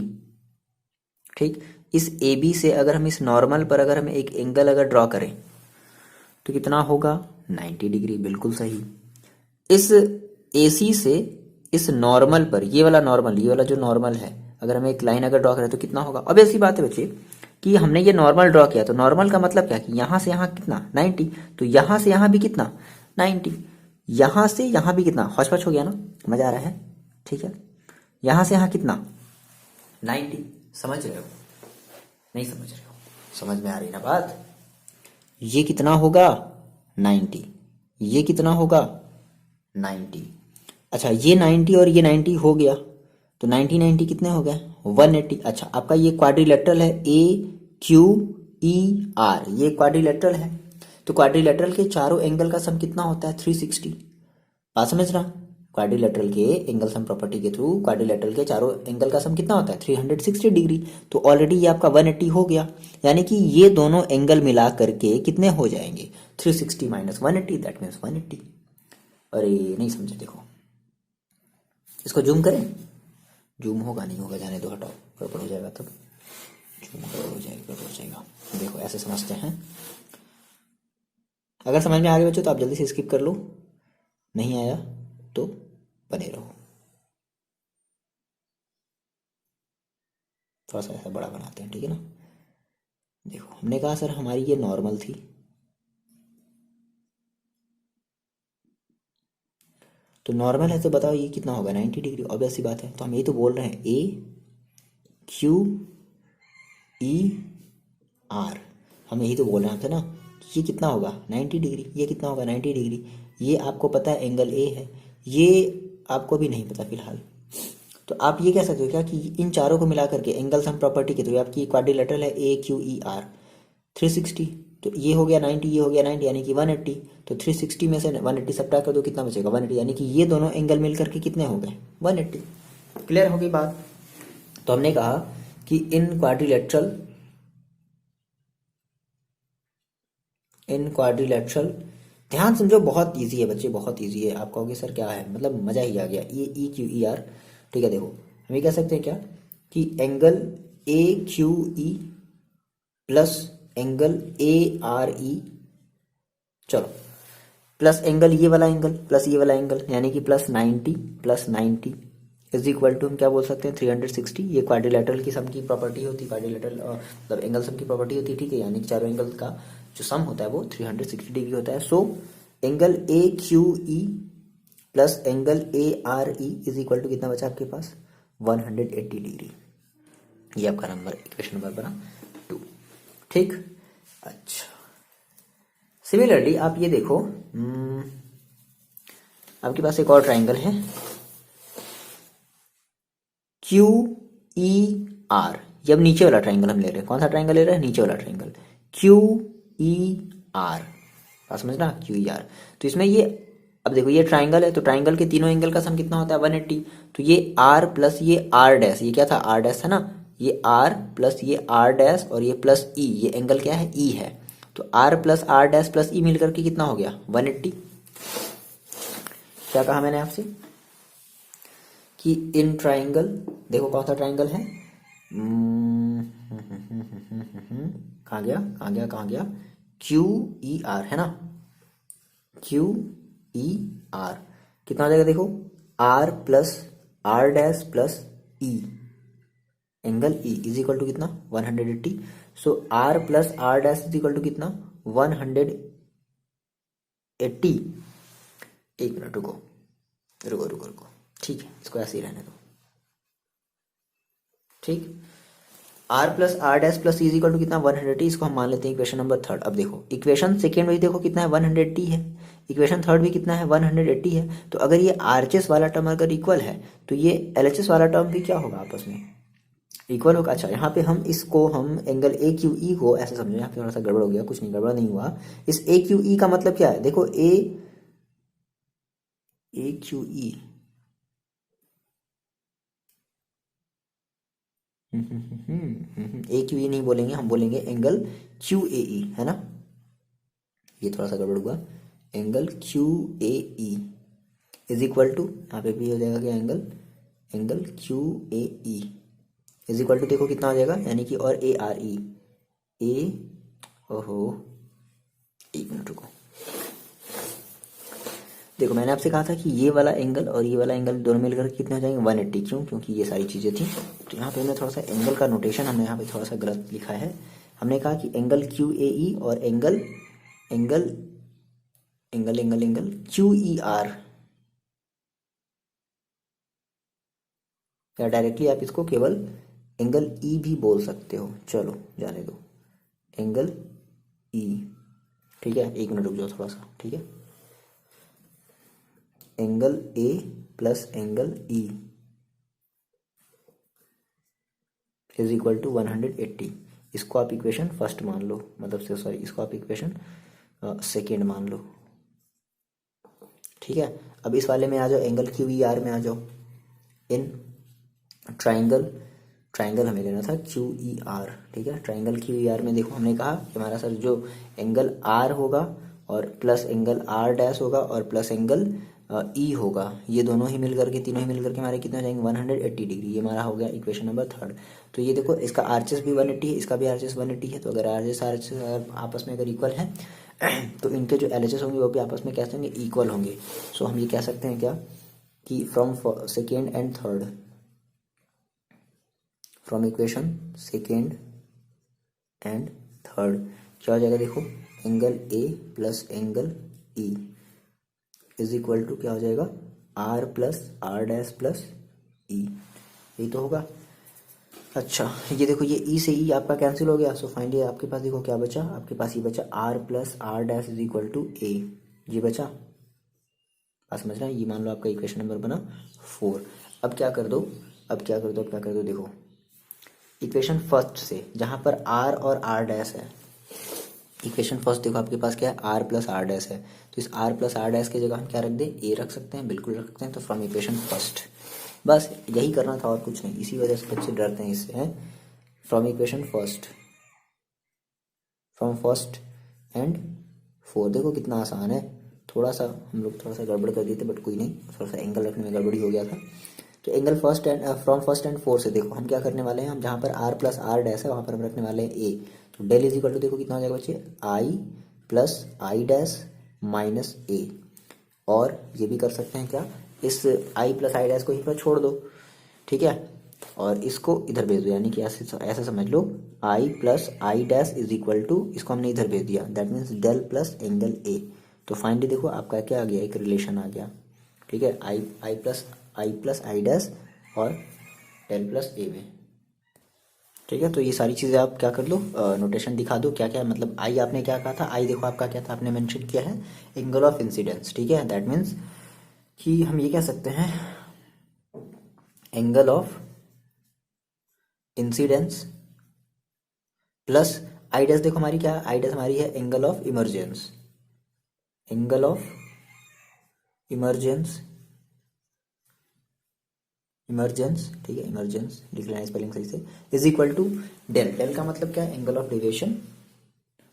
ठीक, इस ए बी से अगर हम इस नॉर्मल पर अगर हम एक एंगल अगर ड्रॉ करें तो कितना होगा, 90 डिग्री, बिल्कुल सही। इस ए सी से इस नॉर्मल पर, ये वाला नॉर्मल, ये वाला जो नॉर्मल है, अगर हम एक लाइन अगर ड्रॉ करें तो कितना होगा। अब ऐसी बात है बच्चे कि हमने ये नॉर्मल ड्रॉ किया, तो नॉर्मल का मतलब क्या, कि यहाँ से यहाँ कितना 90, तो यहाँ से यहाँ भी कितना 90, यहाँ से यहाँ भी कितना, हौच पौच हो गया ना, मजा आ रहा है। ठीक है, यहाँ से यहाँ कितना 90, समझ रहे हो, नहीं समझ रहे हो, समझ में आ रही ना बात। ये कितना होगा 90, ये कितना होगा 90। अच्छा ये 90 और ये 90 हो गया, तो 90 90 कितने हो गए 180। अच्छा आपका ये क्वाड्रिलेटरल है, ए क्यू ई आर, ये क्वाड्रिलेटरल है, तो क्वाड्रिलेटरल के चारों एंगल का सम कितना होता है 360। बात समझ रहा, क्वाड्रिलेटरल के एंगल सम प्रॉपर्टी के थ्रू क्वाड्रिलेटरल के चारों एंगल का सम कितना होता है 360 डिग्री। तो ऑलरेडी ये आपका 180 हो गया, यानी कि ये दोनों एंगल मिला करके कितने हो जाएंगे 360 माइनस 180, दैट मीन्स 180। अरे नहीं समझे, देखो इसको जूम करें, जूम होगा नहीं होगा, जाने दो, हटाओ, गड़बड़ हो जाएगा, तब जूम गड़बड़ हो जाएगा, गड़बड़ हो जाएगा। देखो ऐसे समझते हैं, अगर समझ में आ गया बच्चों तो आप जल्दी से स्किप कर लो, नहीं आया तो बने रहो। थोड़ा सा ऐसा बड़ा बनाते हैं, ठीक है ना। देखो हमने कहा सर हमारी ये नॉर्मल थी, तो नॉर्मल है तो बताओ ये कितना होगा 90 डिग्री, ऑब्वियस सी बात है। तो हम यही तो बोल रहे हैं, ए क्यू ई आर, हम यही तो बोल रहे थे ना, ये कितना होगा 90 डिग्री, ये कितना होगा 90 डिग्री। ये आपको पता है एंगल ए है, ये आपको भी नहीं पता फिलहाल। तो आप ये कह सकते हो क्या कि इन चारों को मिला करके एंगल सम प्रॉपर्टी के थ्रू आपकी क्वाड्रिलेटरल है ए क्यू ई आर 360, तो ये हो गया 90, ये हो गया 90, यानी कि 180। तो 360 में से 180 सब्ट्रैक्ट कर दो, कितना बचेगा 180, यानी कि ये दोनों एंगल मिल करके कितने हो गए 180। क्लियर हो गई बात। तो हमने कहा कि इन क्वाड्रिलेटरल, ध्यान समझो, बहुत इजी है बच्चे, बहुत इजी है। आप कहोगे सर क्या है, मतलब मजा ही आ गया, ये ई क्यू ई आर। ठीक है, देखो हम ये कह सकते हैं क्या कि angle A Q E plus angle A R ई, चलो प्लस एंगल ये वाला एंगल प्लस ये वाला एंगल, यानी कि प्लस 90 इज इक्वल टू हम क्या बोल सकते हैं 360। ये क्वाड्रिलेटरल की सम की प्रॉपर्टी होती है, क्वाड्रिलेटरल मतलब एंगल सम की प्रॉपर्टी होती है, ठीक है, यानी कि चारों एंगल का जो सम होता है वो 360 डिग्री होता है। So angle A Q E plus angle A R E is equal to कितना बचा आपके पास 180 डिग्री। ये आपका नंबर, इक्वेशन नंबर बना 2, ठीक। अच्छा सिमिलरली आप ये देखो, आपके पास एक और ट्राइंगल है क्यू ई आर, ये अब नीचे वाला ट्राइंगल हम ले रहे हैं। कौन सा ट्राइंगल ले रहे हैं, नीचे वाला ट्राइंगल क्यू ई आर, बात समझना क्यू ई आर। तो इसमें ये अब देखो ये ट्राइंगल है, तो ट्राइंगल के तीनों एंगल का सम कितना होता है 180। तो ये आर प्लस ये आर डैश, ये क्या था आर डैश था ना, ये आर प्लस ये आर डैश और ये प्लस ई, ये एंगल क्या है, ई है। तो R plus R dash plus E मिलकर के कितना हो गया, 180। क्या कहा मैंने आपसे कि इन ट्राइंगल, देखो कौन सा ट्राइंगल है, कहाँ गया कहाँ गया कहाँ गया, क्यू ई आर है ना, क्यू ई आर कितना हो जाएगा, देखो R plus R dash plus E, angle E is equal to कितना, 180। So R plus R dash is equal to कितना, 180। एक मिनट रुको रुको रुको रुको, ठीक है, इसको ऐसे ही रहने दो, ठीक। R plus R dash plus is equal to कितना, 180। इसको हम मान लेते हैं इक्वेशन नंबर थर्ड। अब देखो इक्वेशन सेकेंड भी देखो कितना है, 180 है। इक्वेशन थर्ड भी कितना है, 180 है। तो अगर ये आरएचएस वाला टर्म अगर इक्वल है तो ये एलएचएस वाला टर्म भी क्या होगा, आपस में इक्वल होगा। अच्छा, यहाँ पे हम इसको हम एंगल ए क्यू ई को ऐसे समझो, यहाँ पे थोड़ा सा गड़बड़ हो गया, कुछ नहीं गड़बड़ नहीं हुआ। इस ए क्यू ई का मतलब क्या है, देखो ए क्यू ई, ए क्यू ई नहीं बोलेंगे, हम बोलेंगे एंगल क्यू ए ई, है ना। ये थोड़ा सा गड़बड़ हुआ, angle Q A E is equal to, यहाँ पे भी हो जाएगा क्या, angle Q A E is equal to, देखो कितना हो जाएगा, यानी कि और ए आर ई, ए, ओहो एक मिनट रुको, देखो मैंने आपसे कहा था कि ये वाला एंगल और ये वाला एंगल दोनों मिलकर कितने हो जाएंगे, 180। क्यों, क्योंकि ये सारी चीज़ें थी। तो यहाँ पे हमने थोड़ा सा एंगल का नोटेशन हमने यहाँ पे थोड़ा सा गलत लिखा है। हमने कहा कि एंगल क्यू ए ई और angle angle angle angle angle Q E R, या डायरेक्टली आप इसको केवल एंगल ई भी बोल सकते हो, चलो जाने दो, एंगल ई, ठीक है। एक मिनट रुक जाओ थोड़ा सा, ठीक है। Angle A plus angle E is equal to 180। इसको आप इक्वेशन फर्स्ट मान लो, मतलब से सॉरी, इसको आप इक्वेशन सेकेंड मान लो, ठीक है। अब इस वाले में आ जाओ, एंगल क्यू ई आर में आ जाओ। इन ट्राइंगल हमें लेना था क्यू ई आर, ठीक है। ट्राइंगल क्यू ई आर में देखो हमने कहा कि हमारा सर जो एंगल आर होगा और प्लस एंगल आर डैश होगा और प्लस एंगल ई होगा, ये दोनों ही मिलकर के, तीनों ही मिलकर के हमारे कितने हो जाएंगे, 180 डिग्री। ये हमारा हो गया इक्वेशन नंबर थर्ड। तो ये देखो इसका आरएचएस भी 180 है, इसका भी आरएचएस 180 है। तो अगर आरएचएस आपस में अगर इक्वल है तो इनके जो एलएचएस होंगे वो भी आपस में कैसे होंगे, इक्वल होंगे। सो हम ये कह सकते हैं क्या कि from second and third, from equation second and third क्या हो जाएगा, देखो angle A plus angle E is equal to क्या हो जाएगा, R plus R dash plus E, यही तो होगा। अच्छा, ये देखो ये ई से ई आपका कैंसिल हो गया। सो फाइनली आपके पास देखो क्या बचा, आपके पास ये बचा R plus R dash is equal to A, ये बचा। बात समझ रहे हैं, ये मान लो आपका इक्वेशन नंबर बना 4। अब क्या कर दो, देखो इक्वेशन फर्स्ट से जहां पर आर और आर डैश है, इक्वेशन फर्स्ट देखो आपके पास क्या है, आर प्लस आर डैश है। तो इस आर प्लस आर डैश की जगह हम क्या रख दें, ए रख सकते हैं, बिल्कुल रख सकते हैं। तो फ्रॉम इक्वेशन फर्स्ट, बस यही करना था और कुछ नहीं। इसी वजह से बच्चे डरते हैं इससे, हैं। From equation first, from first and 4, देखो कितना आसान है। थोड़ा सा हम लोग थोड़ा सा गड़बड़ कर दिए थे, बट कोई नहीं, थोड़ा सा एंगल रखने में गड़बड़ी हो गया था। तो angle first and from first and 4 से देखो हम क्या करने वाले हैं, हम जहाँ पर आर प्लस आर डैश है वहाँ पर हम रखने वाले हैं ए। तो डेल इज इक्वल टू देखो कितना हो जाएगा बच्चे, आई प्लस आई डैश माइनस ए। और ये भी कर सकते हैं क्या, इस आई प्लस आई डैश को यहीं पर छोड़ दो, ठीक है, और इसको इधर भेज दो। यानी कि ऐसे समझ लो, I plus I dash is equal to, इसको हमने इधर भेज दिया, that means del plus angle A. तो फाइनली देखो आपका क्या आ गया, एक रिलेशन आ गया, ठीक है, आई प्लस आई डैश और डेल प्लस ए में, ठीक है। तो ये सारी चीज़ें आप क्या कर लो, नोटेशन दिखा दो क्या क्या, मतलब आई आपने क्या कहा था, आई देखो आपका क्या था, आपने मेंशन किया है एंगल ऑफ इंसिडेंस, ठीक है। दैट मीन्स कि हम ये कह सकते हैं angle of incidence plus I dash, देखो हमारी क्या, आई डैश हमारी है angle of emergence, angle of emergence emergence, ठीक है, इमरजेंस लिख लेना स्पेलिंग सही से, is equal to del. Del का मतलब क्या है, एंगल ऑफ डेविएशन,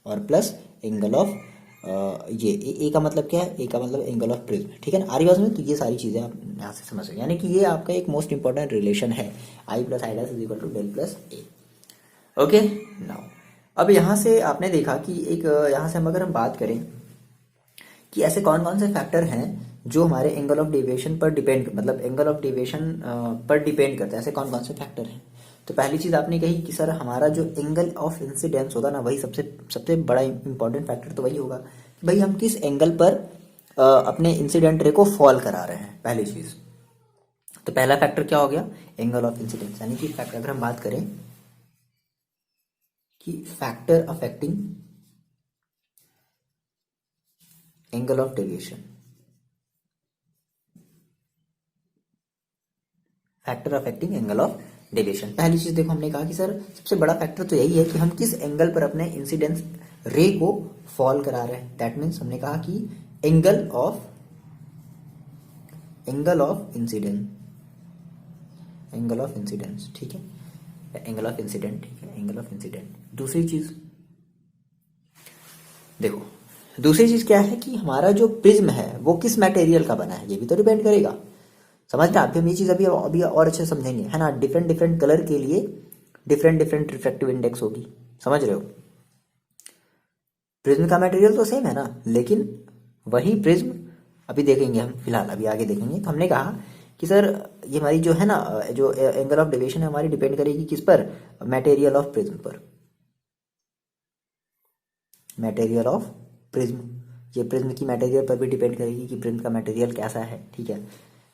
और प्लस एंगल ऑफ ये ए का मतलब क्या है, ए का मतलब एंगल ऑफ प्रिज्म, ठीक है ना, आरी में। तो ये सारी चीज़ें आप यहाँ से समझ सकते, यानी कि ये आपका एक मोस्ट इंपॉर्टेंट रिलेशन है, I plus I dash is equal to del plus A. Okay now, अब यहाँ से आपने देखा कि एक यहाँ से अगर हम बात करें कि ऐसे कौन कौन से फैक्टर हैं जो हमारे एंगल ऑफ डेविएशन पर डिपेंड, मतलब एंगल ऑफ डेविएशन पर डिपेंड करते हैं, ऐसे कौन कौन से फैक्टर हैं। तो पहली चीज़ आपने कही कि सर हमारा जो एंगल ऑफ इंसिडेंस होगा ना, वही सबसे सबसे बड़ा इंपॉर्टेंट फैक्टर तो वही होगा कि भाई हम किस एंगल पर अपने इंसिडेंट रे को फॉल करा रहे हैं, पहली चीज़। तो पहला फैक्टर क्या हो गया, एंगल ऑफ इंसिडेंस, यानी कि फैक्टर अगर हम बात करें कि factor affecting angle of deviation, factor affecting angle of deviation, पहली चीज देखो हमने कहा कि सर सबसे बड़ा फैक्टर तो यही है कि हम किस एंगल पर अपने इंसिडेंस रे को फॉल करा रहे हैं। दैट मीन्स हमने कहा कि angle of incidence, angle of incidence, ठीक है, एंगल ऑफ इंसिडेंट, ठीक है, एंगल ऑफ इंसिडेंट। दूसरी चीज देखो, दूसरी चीज क्या है कि हमारा जो प्रिज्म है वो किस मटेरियल का बना है, ये भी तो डिपेंड करेगा। समझना, अभी हम ये चीज अभी अभी और अच्छे से समझेंगे, है ना। डिफरेंट डिफरेंट कलर के लिए डिफरेंट डिफरेंट रिफ्रैक्टिव इंडेक्स होगी, समझ रहे हो। प्रिज्म का मटेरियल तो सेम है ना, लेकिन वही प्रिज्म अभी देखेंगे हम, फिलहाल अभी आगे देखेंगे। तो हमने कहा कि सर ये हमारी जो है ना, जो एंगल ऑफ डेविएशन है हमारी डिपेंड करेगी किस पर, मटेरियल ऑफ प्रिज्म पर, मटेरियल ऑफ प्रिज्म, ये प्रिज्म की मटेरियल पर भी डिपेंड करेगी कि प्रिज्म का मटेरियल कैसा है, ठीक है।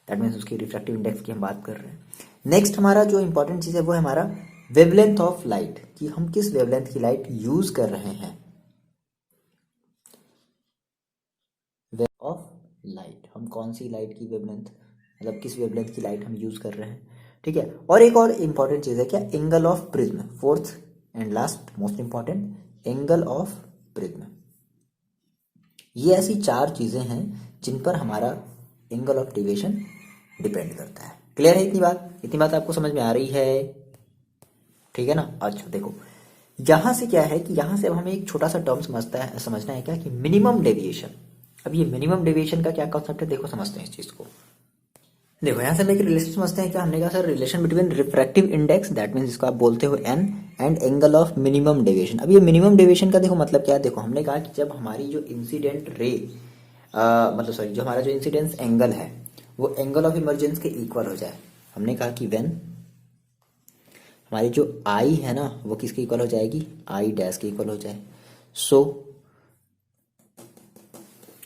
दैट मीन्स उसकी रिफ्रैक्टिव इंडेक्स की हम बात कर रहे हैं। नेक्स्ट हमारा जो इंपॉर्टेंट चीज है वो है हमारा वेवलेंथ ऑफ लाइट, कि हम किस वेवलेंथ की लाइट यूज कर रहे हैं, ऑफ लाइट, हम कौन सी लाइट की वेवलेंथ, मतलब किस वेवलेंथ की लाइट हम यूज कर रहे हैं, ठीक है। और एक और इंपॉर्टेंट चीज है क्या, angle of prism, fourth and last most important, angle of prism. ये ऐसी चार चीजें हैं जिन पर हमारा एंगल ऑफ डेविएशन डिपेंड करता है। क्लियर है इतनी बात, इतनी बात आपको समझ में आ रही है, ठीक है ना। अच्छा देखो, यहां से क्या है कि यहां से अब हमें एक छोटा सा टर्म समझना है क्या, कि मिनिमम डेविएशन। अब ये मिनिमम डेविएशन का क्या कॉन्सेप्ट है, देखो समझते हैं इस चीज को। देखो यहाँ से हम एक रिलेशन समझते हैं क्या, हमने कहा sir relation between refractive index, that means इसको आप बोलते हो N, and angle of minimum deviation. अब ये मिनिमम डेविएशन का देखो मतलब क्या है, देखो हमने कहा कि जब हमारी जो इंसिडेंट रे मतलब सॉरी जो हमारा जो इंसिडेंस एंगल है वो एंगल ऑफ इमरजेंस के इक्वल हो जाए। हमने कहा कि व्हेन हमारी जो आई है ना वो किसके इक्वल हो जाएगी, आई डैश के इक्वल हो जाए। सो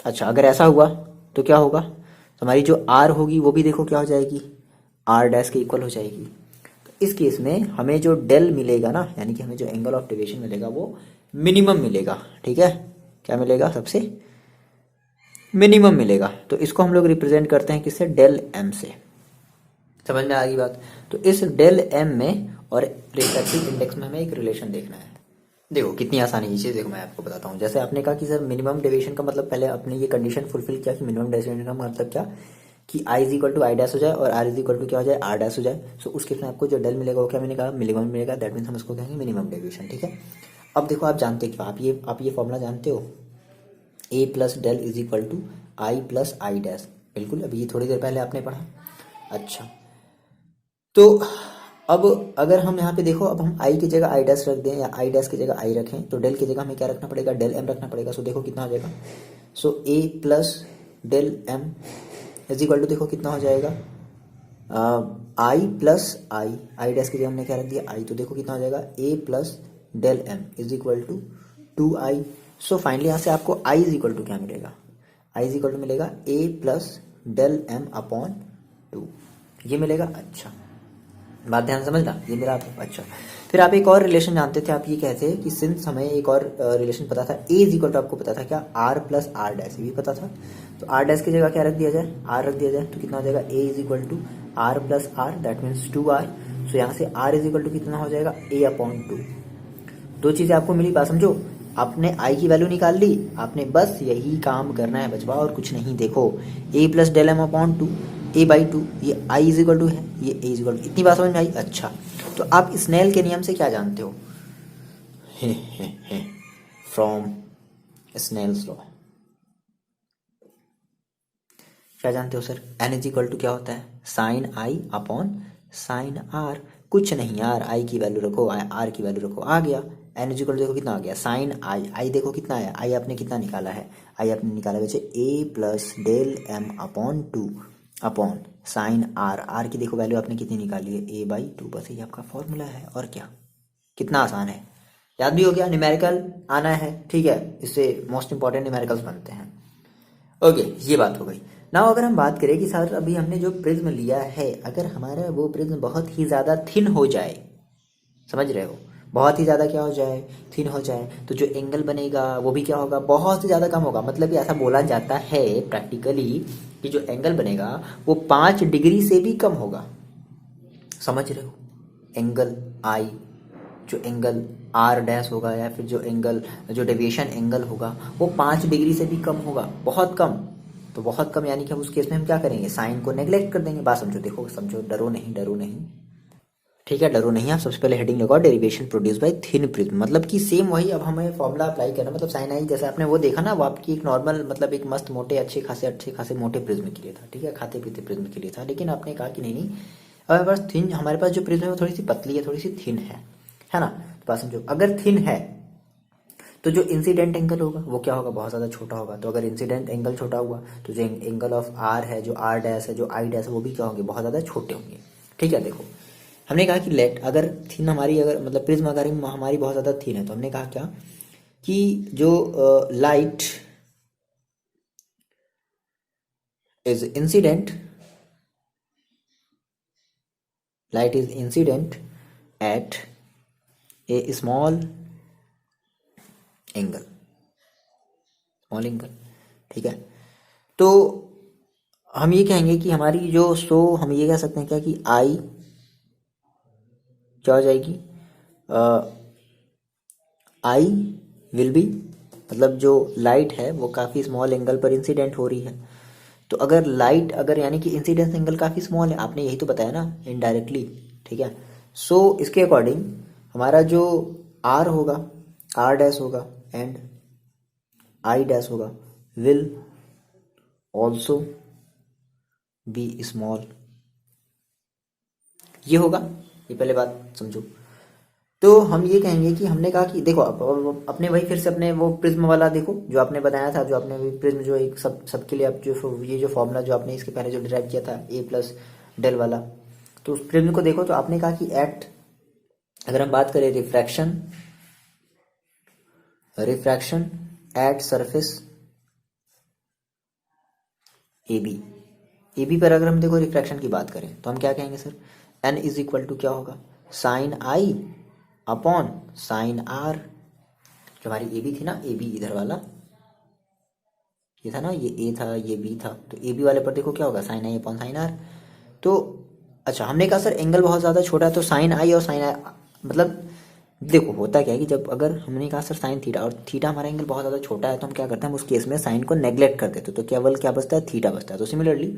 अच्छा अगर ऐसा हुआ तो क्या होगा, तो हमारी जो आर होगी वो भी देखो क्या हो जाएगी, आर डैश के इक्वल हो जाएगी। तो इस केस में हमें जो डेल मिलेगा ना, यानी कि हमें जो एंगल ऑफ डेविएशन मिलेगा वो मिनिमम मिलेगा, ठीक है। क्या मिलेगा, सबसे मिनिमम मिलेगा। तो इसको हम लोग रिप्रेजेंट करते हैं किससे, डेल एम से। समझ में आ गई बात। तो इस डेल एम में और रिफ्रैक्टिव इंडेक्स में हमें एक रिलेशन देखना है। देखो कितनी आसानी ये चीज़, देखो मैं आपको बताता हूँ। जैसे आपने कहा कि सर मिनिमम डेविएशन का मतलब, पहले आपने ये कंडीशन फुलफिल किया कि मिनिमम डेविएशन का मतलब क्या, कि I is equal to I dash हो जाए और आर इज इक्वल टू क्या हो जाए, आर डैश हो जाए। सो उस केस में आपको जो डेल मिलेगा वो क्या मिलेगा, मिनिमम मिलेगा। दैट मीन्स हम इसको कहेंगे मिनिमम डेविएशन, ठीक है। अब देखो आप जानते हो, आप ये फॉर्मूला जानते हो, A plus del is equal to I plus I dash. बिल्कुल, अभी ये थोड़ी देर पहले आपने पढ़ा। अच्छा तो अब अगर हम यहाँ पे देखो, अब हम आई की जगह आई डैश रख दें या आई डैश की जगह आई रखें, तो डेल की जगह हमें क्या रखना पड़ेगा, डेल एम रखना पड़ेगा। सो देखो कितना हो जाएगा, so A plus del M is equal to देखो कितना हो जाएगा, आई प्लस आई डैश की जगह हमने क्या रख दिया, आई। तो देखो कितना हो जाएगा, A plus del M is equal to 2i। So finally यहाँ से आपको आई इज इक्वल टू क्या मिलेगा, आई इज इक्वल टू मिलेगा ए प्लस डेल एम अपॉन 2, ये मिलेगा। अच्छा बात ध्यान समझना, ये मेरा अच्छा। फिर आप एक और रिलेशन जानते थे, आप ये कहते हैं कि सिंस हमें एक और रिलेशन पता था, ए इज इक्वल टू आपको पता था क्या, आर प्लस आर डैश, ये भी पता था। तो आर डैश की जगह क्या रख दिया जाए, आर रख दिया जाए। तो कितना हो जाएगा, A is equal to R plus R, that means 2r। So यहाँ से आर इज इक्वल टू कितना हो जाएगा, ए अपॉन 2। दो चीजें आपको मिली, बात समझो। आपने आई की वैल्यू निकाल ली, आपने बस यही काम करना है बचवा, और कुछ नहीं। देखो A plus del M upon 2, a/2, ये i इज इक्वल टू है, ये a इज इक्वल टू, इतनी बात समझ में आई। अच्छा, तो आप स्नेल के नियम से क्या जानते हो? फ्रॉम स्नेल्स लॉ क्या जानते हो sir? n is equal to क्या होता है? Sine I upon sine R. कुछ नहीं यार, आई की वैल्यू रखो, आर की वैल्यू रखो, आ गया। n इज इक्वल टू देखो कितना आ गया, साइन आई। आई देखो कितना आया, आई आपने कितना निकाला है? आई आपने निकाला वैसे a plus del M upon 2 upon sine R. R की देखो वैल्यू आपने कितनी निकाली है? a/2। बस ये आपका फॉर्मूला है, और क्या। कितना आसान है, याद भी हो गया। न्यूमेरिकल आना है, ठीक है, इससे मोस्ट इंपॉर्टेंट न्यूमेरिकल्स बनते हैं। ओके, ये बात हो गई। नाउ अगर हम बात करें कि सर अभी हमने जो प्रिज्म लिया है, अगर हमारा वो प्रिज्म बहुत ही ज़्यादा थिन हो जाए, समझ रहे हो, बहुत ही ज़्यादा क्या हो जाए, थिन हो जाए, तो जो एंगल बनेगा वो भी क्या होगा, बहुत ही ज़्यादा कम होगा। मतलब कि ऐसा बोला जाता है प्रैक्टिकली कि जो एंगल बनेगा वो 5 डिग्री से भी कम होगा। समझ रहे हो, एंगल आई, जो एंगल आर डैश होगा, या फिर जो एंगल, जो डेविएशन एंगल होगा वो 5 डिग्री से भी कम होगा, बहुत कम। तो बहुत कम यानी कि हम उस केस में हम क्या करेंगे, साइन को नेग्लेक्ट कर देंगे। बात समझो, देखो समझो, डरो नहीं, डरो नहीं, ठीक है, डरो नहीं। आप सबसे पहले हेडिंग लगाओ, derivation produce by thin prism. मतलब कि सेम वही, अब हमें फॉर्मूला अप्लाई करना, मतलब साइन आई जैसे आपने वो देखा ना, वो आपकी एक नॉर्मल, मतलब एक मस्त मोटे अच्छे खासे मोटे प्रिज्म के लिए था, ठीक है, खाते पीते प्रिज्म के लिए था। लेकिन आपने कहा कि नहीं नहीं, हमारे पास थिन, हमारे पास जो प्रिज्म है वो थोड़ी सी पतली है, थोड़ी सी थिन है ना। तो बात समझो, अगर थिन है तो जो इंसिडेंट एंगल होगा वो क्या होगा, बहुत ज़्यादा छोटा होगा। तो अगर इंसिडेंट एंगल छोटा हुआ तो जो एंगल ऑफ आर है, जो आर डैश है, जो आई डैश है, वो भी क्या होंगे, बहुत ज़्यादा छोटे होंगे। ठीक है, देखो हमने कहा कि लेट, अगर थिन हमारी, अगर मतलब प्रिज्म अगर हमारी बहुत ज़्यादा थिन है, तो हमने कहा क्या कि जो light is incident, light is incident at A small angle, small angle, ठीक है। तो हम ये कहेंगे कि हमारी जो, सो हम ये कह सकते हैं क्या कि आई क्या हो जाएगी, आई विल बी, मतलब जो लाइट है वो काफ़ी स्मॉल एंगल पर इंसिडेंट हो रही है। तो अगर लाइट, अगर यानी कि इंसिडेंस एंगल काफ़ी स्मॉल है, आपने यही तो बताया ना इनडायरेक्टली, ठीक है। सो इसके अकॉर्डिंग हमारा जो आर होगा, आर डैश होगा एंड आई डैश होगा, विल ऑल्सो बी स्मॉल, ये होगा। ये पहले बात समझो। तो हम ये कहेंगे कि हमने कहा कि देखो, अपने वही फिर से अपने वो प्रिज्म वाला देखो जो आपने बताया था, जो आपने प्रिज्म जो एक सबके लिए आप जो ये जो फॉर्मूला जो आपने इसके पहले जो डिराइव किया था ए प्लस डेल वाला, तो उस प्रिज्म को देखो। तो आपने कहा कि एट, अगर हम बात करें refraction, refraction at surface A B, A B पर अगर हम देखो रिफ्रैक्शन की बात करें तो हम क्या कहेंगे sir, N is equal to क्या होगा, sine I upon sine R. जो हमारी ए बी थी ना, ए बी इधर वाला ये था ना, ये ए था, ये बी था, तो ए बी वाले पर देखो क्या होगा, sine I upon sine R. तो अच्छा, हमने कहा सर एंगल बहुत ज़्यादा छोटा है, तो साइन आई और साइन आई, मतलब देखो होता क्या है कि जब, अगर हमने कहा सर साइन थीटा, और थीटा हमारा एंगल बहुत ज़्यादा छोटा है, तो हम क्या करते हैं, हम उस केस में साइन को नेग्लेक्ट कर देते, तो केवल क्या बचता है, थीटा बचता है। तो सिमिलरली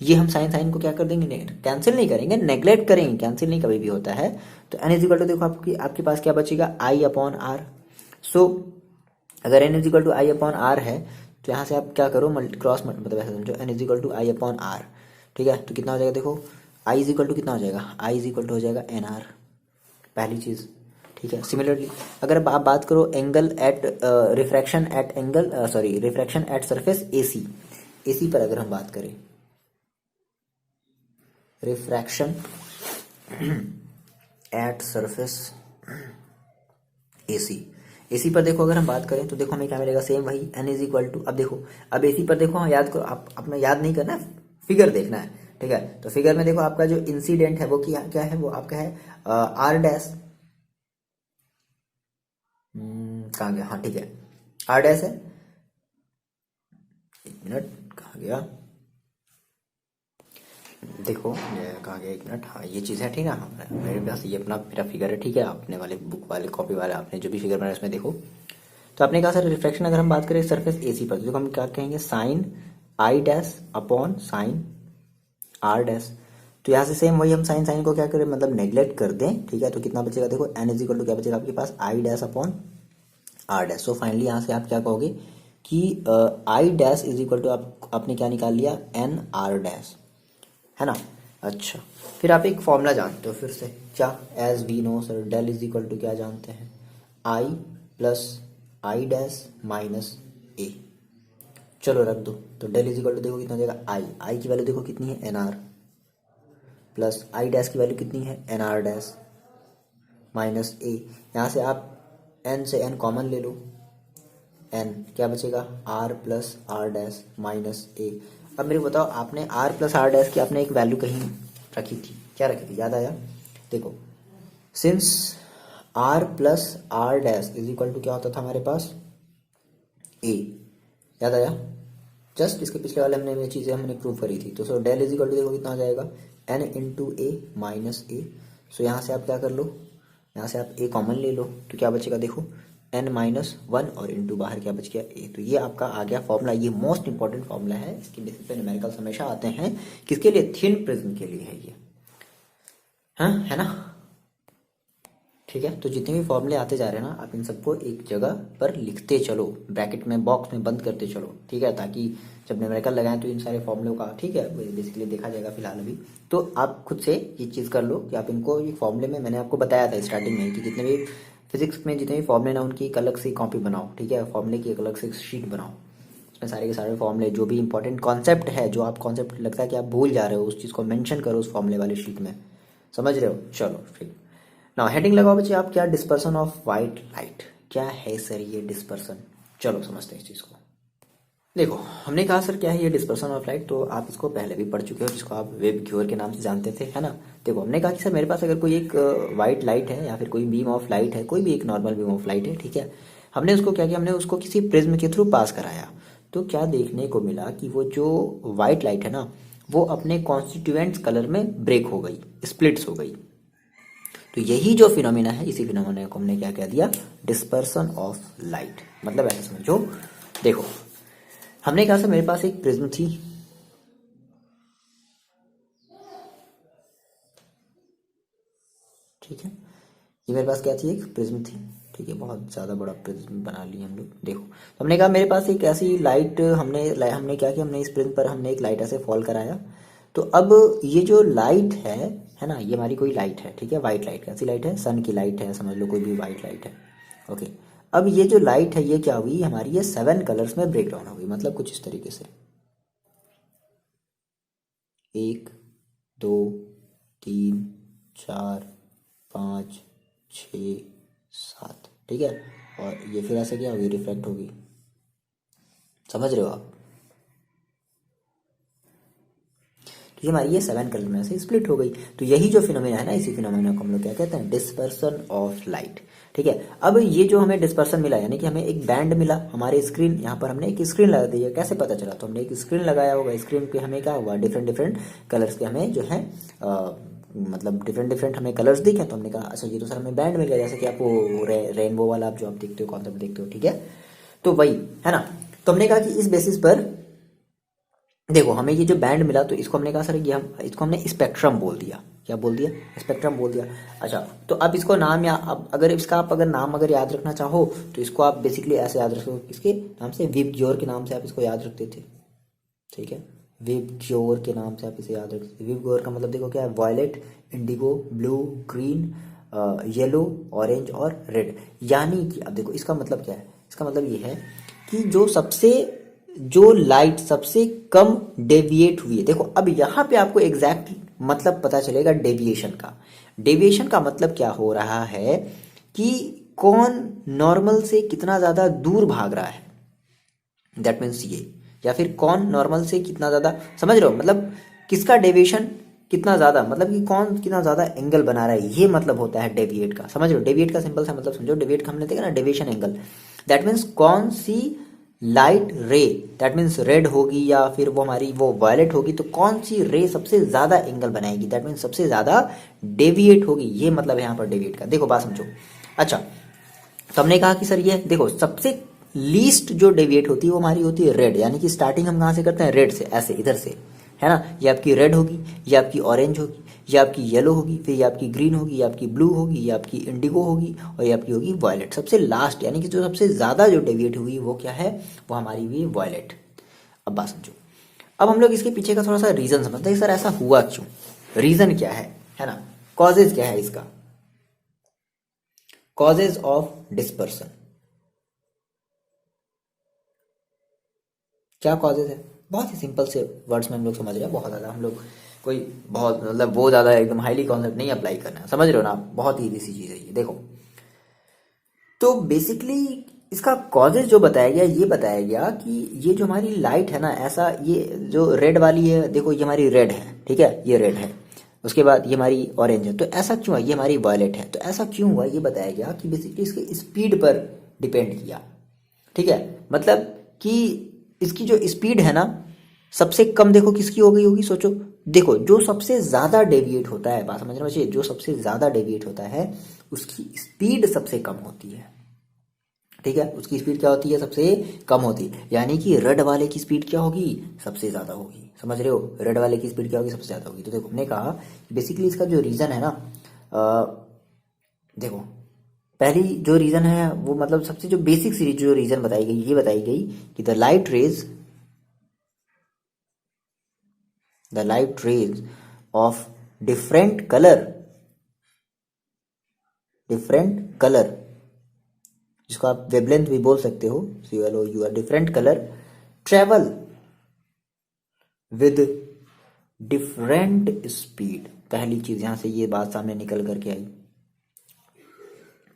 ये हम साइन साइन को क्या कर देंगे, कैंसिल नहीं करेंगे, नेग्लेक्ट करेंगे, कैंसिल नहीं कभी भी होता है। तो एन इज इक्वल टू देखो आपके पास क्या बचेगा, आई अपॉन आर। सो अगर N is equal to I upon R है, तो यहाँ से आप क्या करो, क्रॉस मतलब ऐसा समझो, N is equal to I upon R, ठीक है। तो कितना हो जाएगा, देखो आई इज इक्वल टू कितना हो जाएगा, आई इज इक्वल टू हो जाएगा एन आर, पहली चीज़, ठीक है। सिमिलरली अगर आप बात करो angle at refraction at angle, sorry refraction at surface A C, A C पर अगर हम बात करें, refraction at surface AC, AC पर देखो अगर हम बात करें तो देखो हमें क्या मिलेगा, सेम वही, एन इज इक्वल टू, अब देखो, अब एसी पर देखो, हाँ याद करो, आप अपना याद नहीं करना है, फिगर देखना है, ठीक है। तो फिगर में देखो आपका जो इंसिडेंट है वो क्या है, वो आपका है आर डैश, कहाँ गया, हाँ ठीक है, आर डैश है, एक मिनट कहाँ गया, देखो कहाँ गया, एक मिनट, हाँ ये चीज़ है, ठीक है। हाँ मेरे पास ये अपना मेरा फिगर है, ठीक है, अपने वाले बुक वाले कॉपी वाले आपने जो भी फिगर बनाया उसमें देखो। तो आपने कहा सर रिफ्लेक्शन अगर हम बात करें सरफेस एसी पर, तो हम क्या कहेंगे, sine I dash upon sine R dash. तो यहाँ से सेम वही हम साइन को क्या करें, मतलब नेग्लेक्ट कर दें, ठीक है। तो कितना बचेगा, देखो एन इज इक्वल टू क्या बचेगा आपके पास, I dash upon R dash. So finally यहाँ से आप क्या कहोगे कि I dash is equal to आपने क्या निकाल लिया, एन आर डैश, है ना। अच्छा, फिर आप एक फॉर्मूला जानते हो फिर से, क्या, as we know sir, del is equal to क्या जानते हैं, I plus I dash minus A. चलो रख दो, तो डेल इज इक्वल टू देखो कितना हो जाएगा, आई की वैल्यू देखो कितनी है, N R, plus I dash की वैल्यू कितनी है, N R dash, minus A. यहाँ से आप एन से एन कॉमन ले लो, एन क्या बचेगा, R plus R dash minus A. अब मेरे को बताओ, आपने आर प्लस आर डैश की आपने एक वैल्यू कहीं रखी थी, क्या रखी थी, याद आया, देखो since R plus R dash is equal to क्या होता था हमारे पास, ए, याद आया, जस्ट इसके पिछले वाले हमने ये चीज़ें हमने प्रूव करी थी। तो so del is equal to देखो कितना हो जाएगा, N into A minus A. So यहाँ से आप क्या कर लो, यहाँ से आप ए कॉमन ले लो, तो क्या बचेगा देखो, एन माइनस वन और इंटू बाहर क्या बच गया, ए। तो ये आपका आ गया फॉर्मूला, ये मोस्ट इंपॉर्टेंट फॉर्मूला है, इसके बेसिस पे न्यूमेरिकल्स हमेशा आते हैं, किसके लिए, थिन प्रिज्म के लिए है ये, हाँ है ना, ठीक है। तो जितने भी फॉर्मूले आते जा रहे हैं ना, आप इन सबको एक जगह पर लिखते चलो, ब्रैकेट में बॉक्स में बंद करते चलो, ठीक है, ताकि जब न्यूमेरिकल लगाएं तो इन सारे फॉर्मूलों का, ठीक है, बेसिकली देखा जाएगा फिलहाल अभी। तो आप खुद से ये चीज़ कर लो कि आप इनको, ये फॉर्मूले में मैंने आपको बताया था स्टार्टिंग में कि जितने भी फिजिक्स में जितने भी फॉर्मूले ना, उनकी एक अलग से कॉपी बनाओ, ठीक है, फॉर्मूले की एक अलग से शीट बनाओ, उसमें सारे के सारे फॉर्मूले, जो भी इंपॉर्टेंट कॉन्सेप्ट है, जो आप कॉन्सेप्ट लगता है कि आप भूल जा रहे हो, उस चीज़ को मेंशन करो उस फॉर्मूले वाली शीट में, समझ रहे हो। चलो ठीक, नाउ हेडिंग लगाओ बच्चे आप, क्या, डिस्पर्सन ऑफ वाइट लाइट, क्या है सर ये डिस्पर्सन, चलो समझते हैं इस चीज़ को। देखो हमने कहा सर क्या है ये डिस्पर्सन ऑफ लाइट, तो आप इसको पहले भी पढ़ चुके हो, जिसको आप वेब क्यूअर के नाम से जानते थे, है ना। देखो हमने कहा कि सर मेरे पास अगर कोई एक वाइट लाइट है या फिर कोई बीम ऑफ लाइट है, कोई भी एक नॉर्मल बीम ऑफ लाइट है, ठीक है, हमने उसको क्या किया, हमने उसको किसी प्रिज्म के थ्रू पास कराया, तो क्या देखने को मिला कि वो जो वाइट लाइट है ना, वो अपने कॉन्स्टिट्यूएंट्स कलर में ब्रेक हो गई, स्प्लिट्स हो गई। तो यही जो फिनोमिना है, इसी फिनोमिना को हमने क्या कह दिया, डिस्पर्सन ऑफ लाइट। मतलब ऐसे समझो, देखो हमने कहा सर मेरे पास एक प्रिज्म थी, ठीक है, ये मेरे पास क्या थी, एक प्रिज्म थी, ठीक है, बहुत ज़्यादा बड़ा प्रिज्म बना लिया हम लोग। देखो तो हमने कहा मेरे पास एक ऐसी लाइट, हमने क्या किया, हमने इस प्रिज्म पर हमने एक लाइट ऐसे फॉल कराया। तो अब ये जो लाइट है ना, ये हमारी कोई लाइट है, ठीक है, वाइट लाइट, कैसी लाइट है, सन की लाइट है, समझ लो कोई भी वाइट लाइट है, ओके। अब ये जो लाइट है ये क्या हुई हमारी, ये 7 कलर्स में ब्रेक डाउन हो गई, मतलब कुछ इस तरीके से, 1 2 3 4 5 6 7, ठीक है, और ये फिर ऐसे क्या होगी, रिफ्लेक्ट होगी, समझ रहे हो आप। तो ये हमारी ये 7 कलर में से स्प्लिट हो गई। तो यही जो फिनोमेना है ना, इसी फिनोमेना को हम लोग क्या कहते हैं, डिस्पर्सन ऑफ लाइट, ठीक है। अब ये जो हमें डिस्पर्सन मिला, यानी कि हमें एक बैंड मिला हमारे स्क्रीन, यहाँ पर हमने एक स्क्रीन लगा दी है, कैसे पता चला, तो हमने एक स्क्रीन लगाया होगा, स्क्रीन पे हमें क्या हुआ, डिफरेंट डिफरेंट कलर्स के हमें जो है मतलब डिफरेंट डिफरेंट हमें कलर्स दिखे, तो हमने कहा अच्छा ये तो सर हमें बैंड मिल गया, जैसे कि आपको रेनबो वाला आप जो आप देखते हो, कॉन्सेप्ट देखते हो, ठीक है, तो वही है ना। तो हमने कहा कि इस बेसिस पर देखो हमें ये जो बैंड मिला, तो इसको हमने कहा सर कि हम इसको हमने स्पेक्ट्रम बोल दिया, क्या बोल दिया, स्पेक्ट्रम बोल दिया। अच्छा तो अब इसको नाम, या अब अगर इसका आप अगर नाम अगर याद रखना चाहो तो इसको आप बेसिकली ऐसे याद रखो, इसके नाम से विबग्योर के नाम से आप इसको याद रखते थे, ठीक है, विबग्योर के नाम से आप इसे याद रखते थे। विबग्योर का मतलब देखो क्या है, violet, indigo, blue, green, yellow, orange और रेड। यानी कि अब देखो इसका मतलब क्या है, इसका मतलब ये है कि जो लाइट सबसे कम डेविएट हुई है। देखो अब यहाँ पे आपको एग्जैक्ट मतलब पता चलेगा डेविएशन का। डेविएशन का मतलब क्या हो रहा है कि कौन नॉर्मल से कितना ज्यादा दूर भाग रहा है, दैट मीन्स ये, या फिर कौन नॉर्मल से कितना ज्यादा, समझ रहे हो, मतलब किसका डेविएशन कितना ज्यादा, मतलब कि कौन कितना ज्यादा एंगल बना रहा है, ये मतलब होता है डेविएट का। समझ रहे हो, डेविएट का सिंपल सा मतलब समझो, डेविएट का हमने देखा ना, डेविएशन एंगल, दैट मीन्स कौन सी light ray, that means red होगी या फिर वो हमारी वो वायलेट होगी, तो कौन सी रे सबसे ज्यादा एंगल बनाएगी, दैट मीन्स सबसे ज्यादा डेविएट होगी, ये मतलब है यहाँ पर डेविएट का। देखो बात समझो। अच्छा तो हमने कहा कि सर ये देखो सबसे लीस्ट जो डेविएट होती है वो हमारी होती है रेड, यानी कि स्टार्टिंग हम कहाँ से करते हैं, रेड से, ऐसे इधर से, है ना। ये आपकी रेड होगी, ये आपकी ऑरेंज होगी, ये आपकी येलो होगी, फिर ये आपकी ग्रीन होगी, ये आपकी ब्लू होगी, ये आपकी इंडिगो होगी और ये आपकी होगी वायलेट। सबसे लास्ट यानी कि जो सबसे ज़्यादा जो डेविएट हुई वो क्या है, वो हमारी हुई वायलेट। अब बात समझो, अब हम लोग इसके पीछे का थोड़ा सा रीज़न समझते हैं, सर ऐसा हुआ क्यों, रीज़न क्या है ना, कॉजेज क्या है इसका, कॉजेज ऑफ डिस्पर्सन। क्या कॉजेज है, बहुत ही सिंपल से वर्ड्स में हम लोग समझ रहे हैं, बहुत ज़्यादा हम लोग कोई बहुत मतलब वो ज़्यादा एकदम हाईली कॉन्सेप्ट नहीं अप्लाई करना है, समझ रहे हो ना आप, बहुत ही इजी सी चीज़ है ये। देखो तो बेसिकली इसका कॉजेज जो बताया गया, ये बताया गया कि ये जो हमारी लाइट है ना, ऐसा ये जो रेड वाली है, देखो ये हमारी रेड है, ठीक है, ये रेड है, उसके बाद ये हमारी ऑरेंज है, तो ऐसा क्यों है, ये हमारी वायलेट है, तो ऐसा क्यों हुआ ये बताया गया कि बेसिकली इसके स्पीड पर डिपेंड किया, ठीक है। मतलब कि इसकी जो स्पीड है ना, सबसे कम देखो किसकी हो गई होगी, सोचो। देखो जो सबसे ज्यादा डेविएट होता है, बात समझना चाहिए, जो सबसे ज्यादा डेविएट होता है उसकी स्पीड सबसे कम होती है, ठीक है, उसकी स्पीड क्या होती है, सबसे कम होती है। यानी कि रेड वाले की स्पीड क्या होगी, सबसे ज्यादा होगी, समझ रहे हो, रेड वाले की स्पीड क्या होगी, सबसे ज्यादा होगी। तो देखो हमने कहा बेसिकली इसका जो रीजन है ना, देखो पहली जो रीजन है वो मतलब सबसे जो बेसिक सी जो रीजन बताई गई, ये बताई गई कि the light rays of different colour, जिसको आप वेवलेंथ भी बोल सकते हो, CLOUR, different colour travel with different speed. पहली चीज यहां से ये बात सामने निकल करके आई,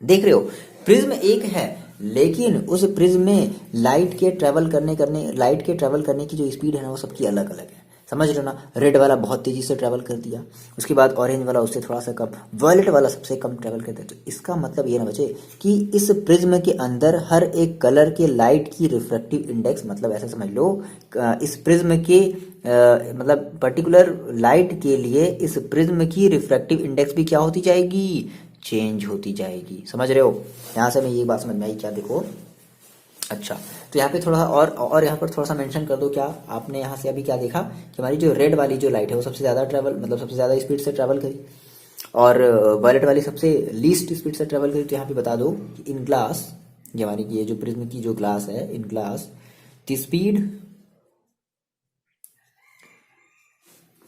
देख रहे हो, प्रिज्म एक है लेकिन उस प्रिज्म में लाइट के ट्रेवल करने की जो स्पीड है ना, वो सबकी अलग अलग है, समझ रहे हो ना। रेड वाला बहुत तेजी से ट्रेवल कर दिया, उसके बाद ऑरेंज वाला उससे थोड़ा सा कम, वायलेट वाला सबसे कम ट्रेवल करता है। तो इसका मतलब ये ना बचे कि इस प्रिज्म के अंदर हर एक कलर के लाइट की रिफ्रैक्टिव इंडेक्स, मतलब ऐसा समझ लो, इस प्रिज्म के मतलब पर्टिकुलर लाइट के लिए इस प्रिज्म की रिफ्रैक्टिव इंडेक्स भी क्या होती जाएगी, चेंज होती जाएगी, समझ रहे हो। यहाँ से मैं ये बात समझ में आई क्या, देखो अच्छा, तो यहाँ पे थोड़ा और यहाँ पर थोड़ा सा मेंशन कर दो, क्या आपने यहाँ से अभी क्या देखा कि हमारी जो रेड वाली जो लाइट है वो सबसे ज़्यादा ट्रैवल मतलब सबसे ज़्यादा स्पीड से ट्रैवल करी, और वायलेट वाली सबसे लीस्ट स्पीड से ट्रैवल करी। तो यहाँ पे बता दो कि इन ग्लास, ये हमारी ये जो प्रिज्म की जो ग्लास है, in glass the speed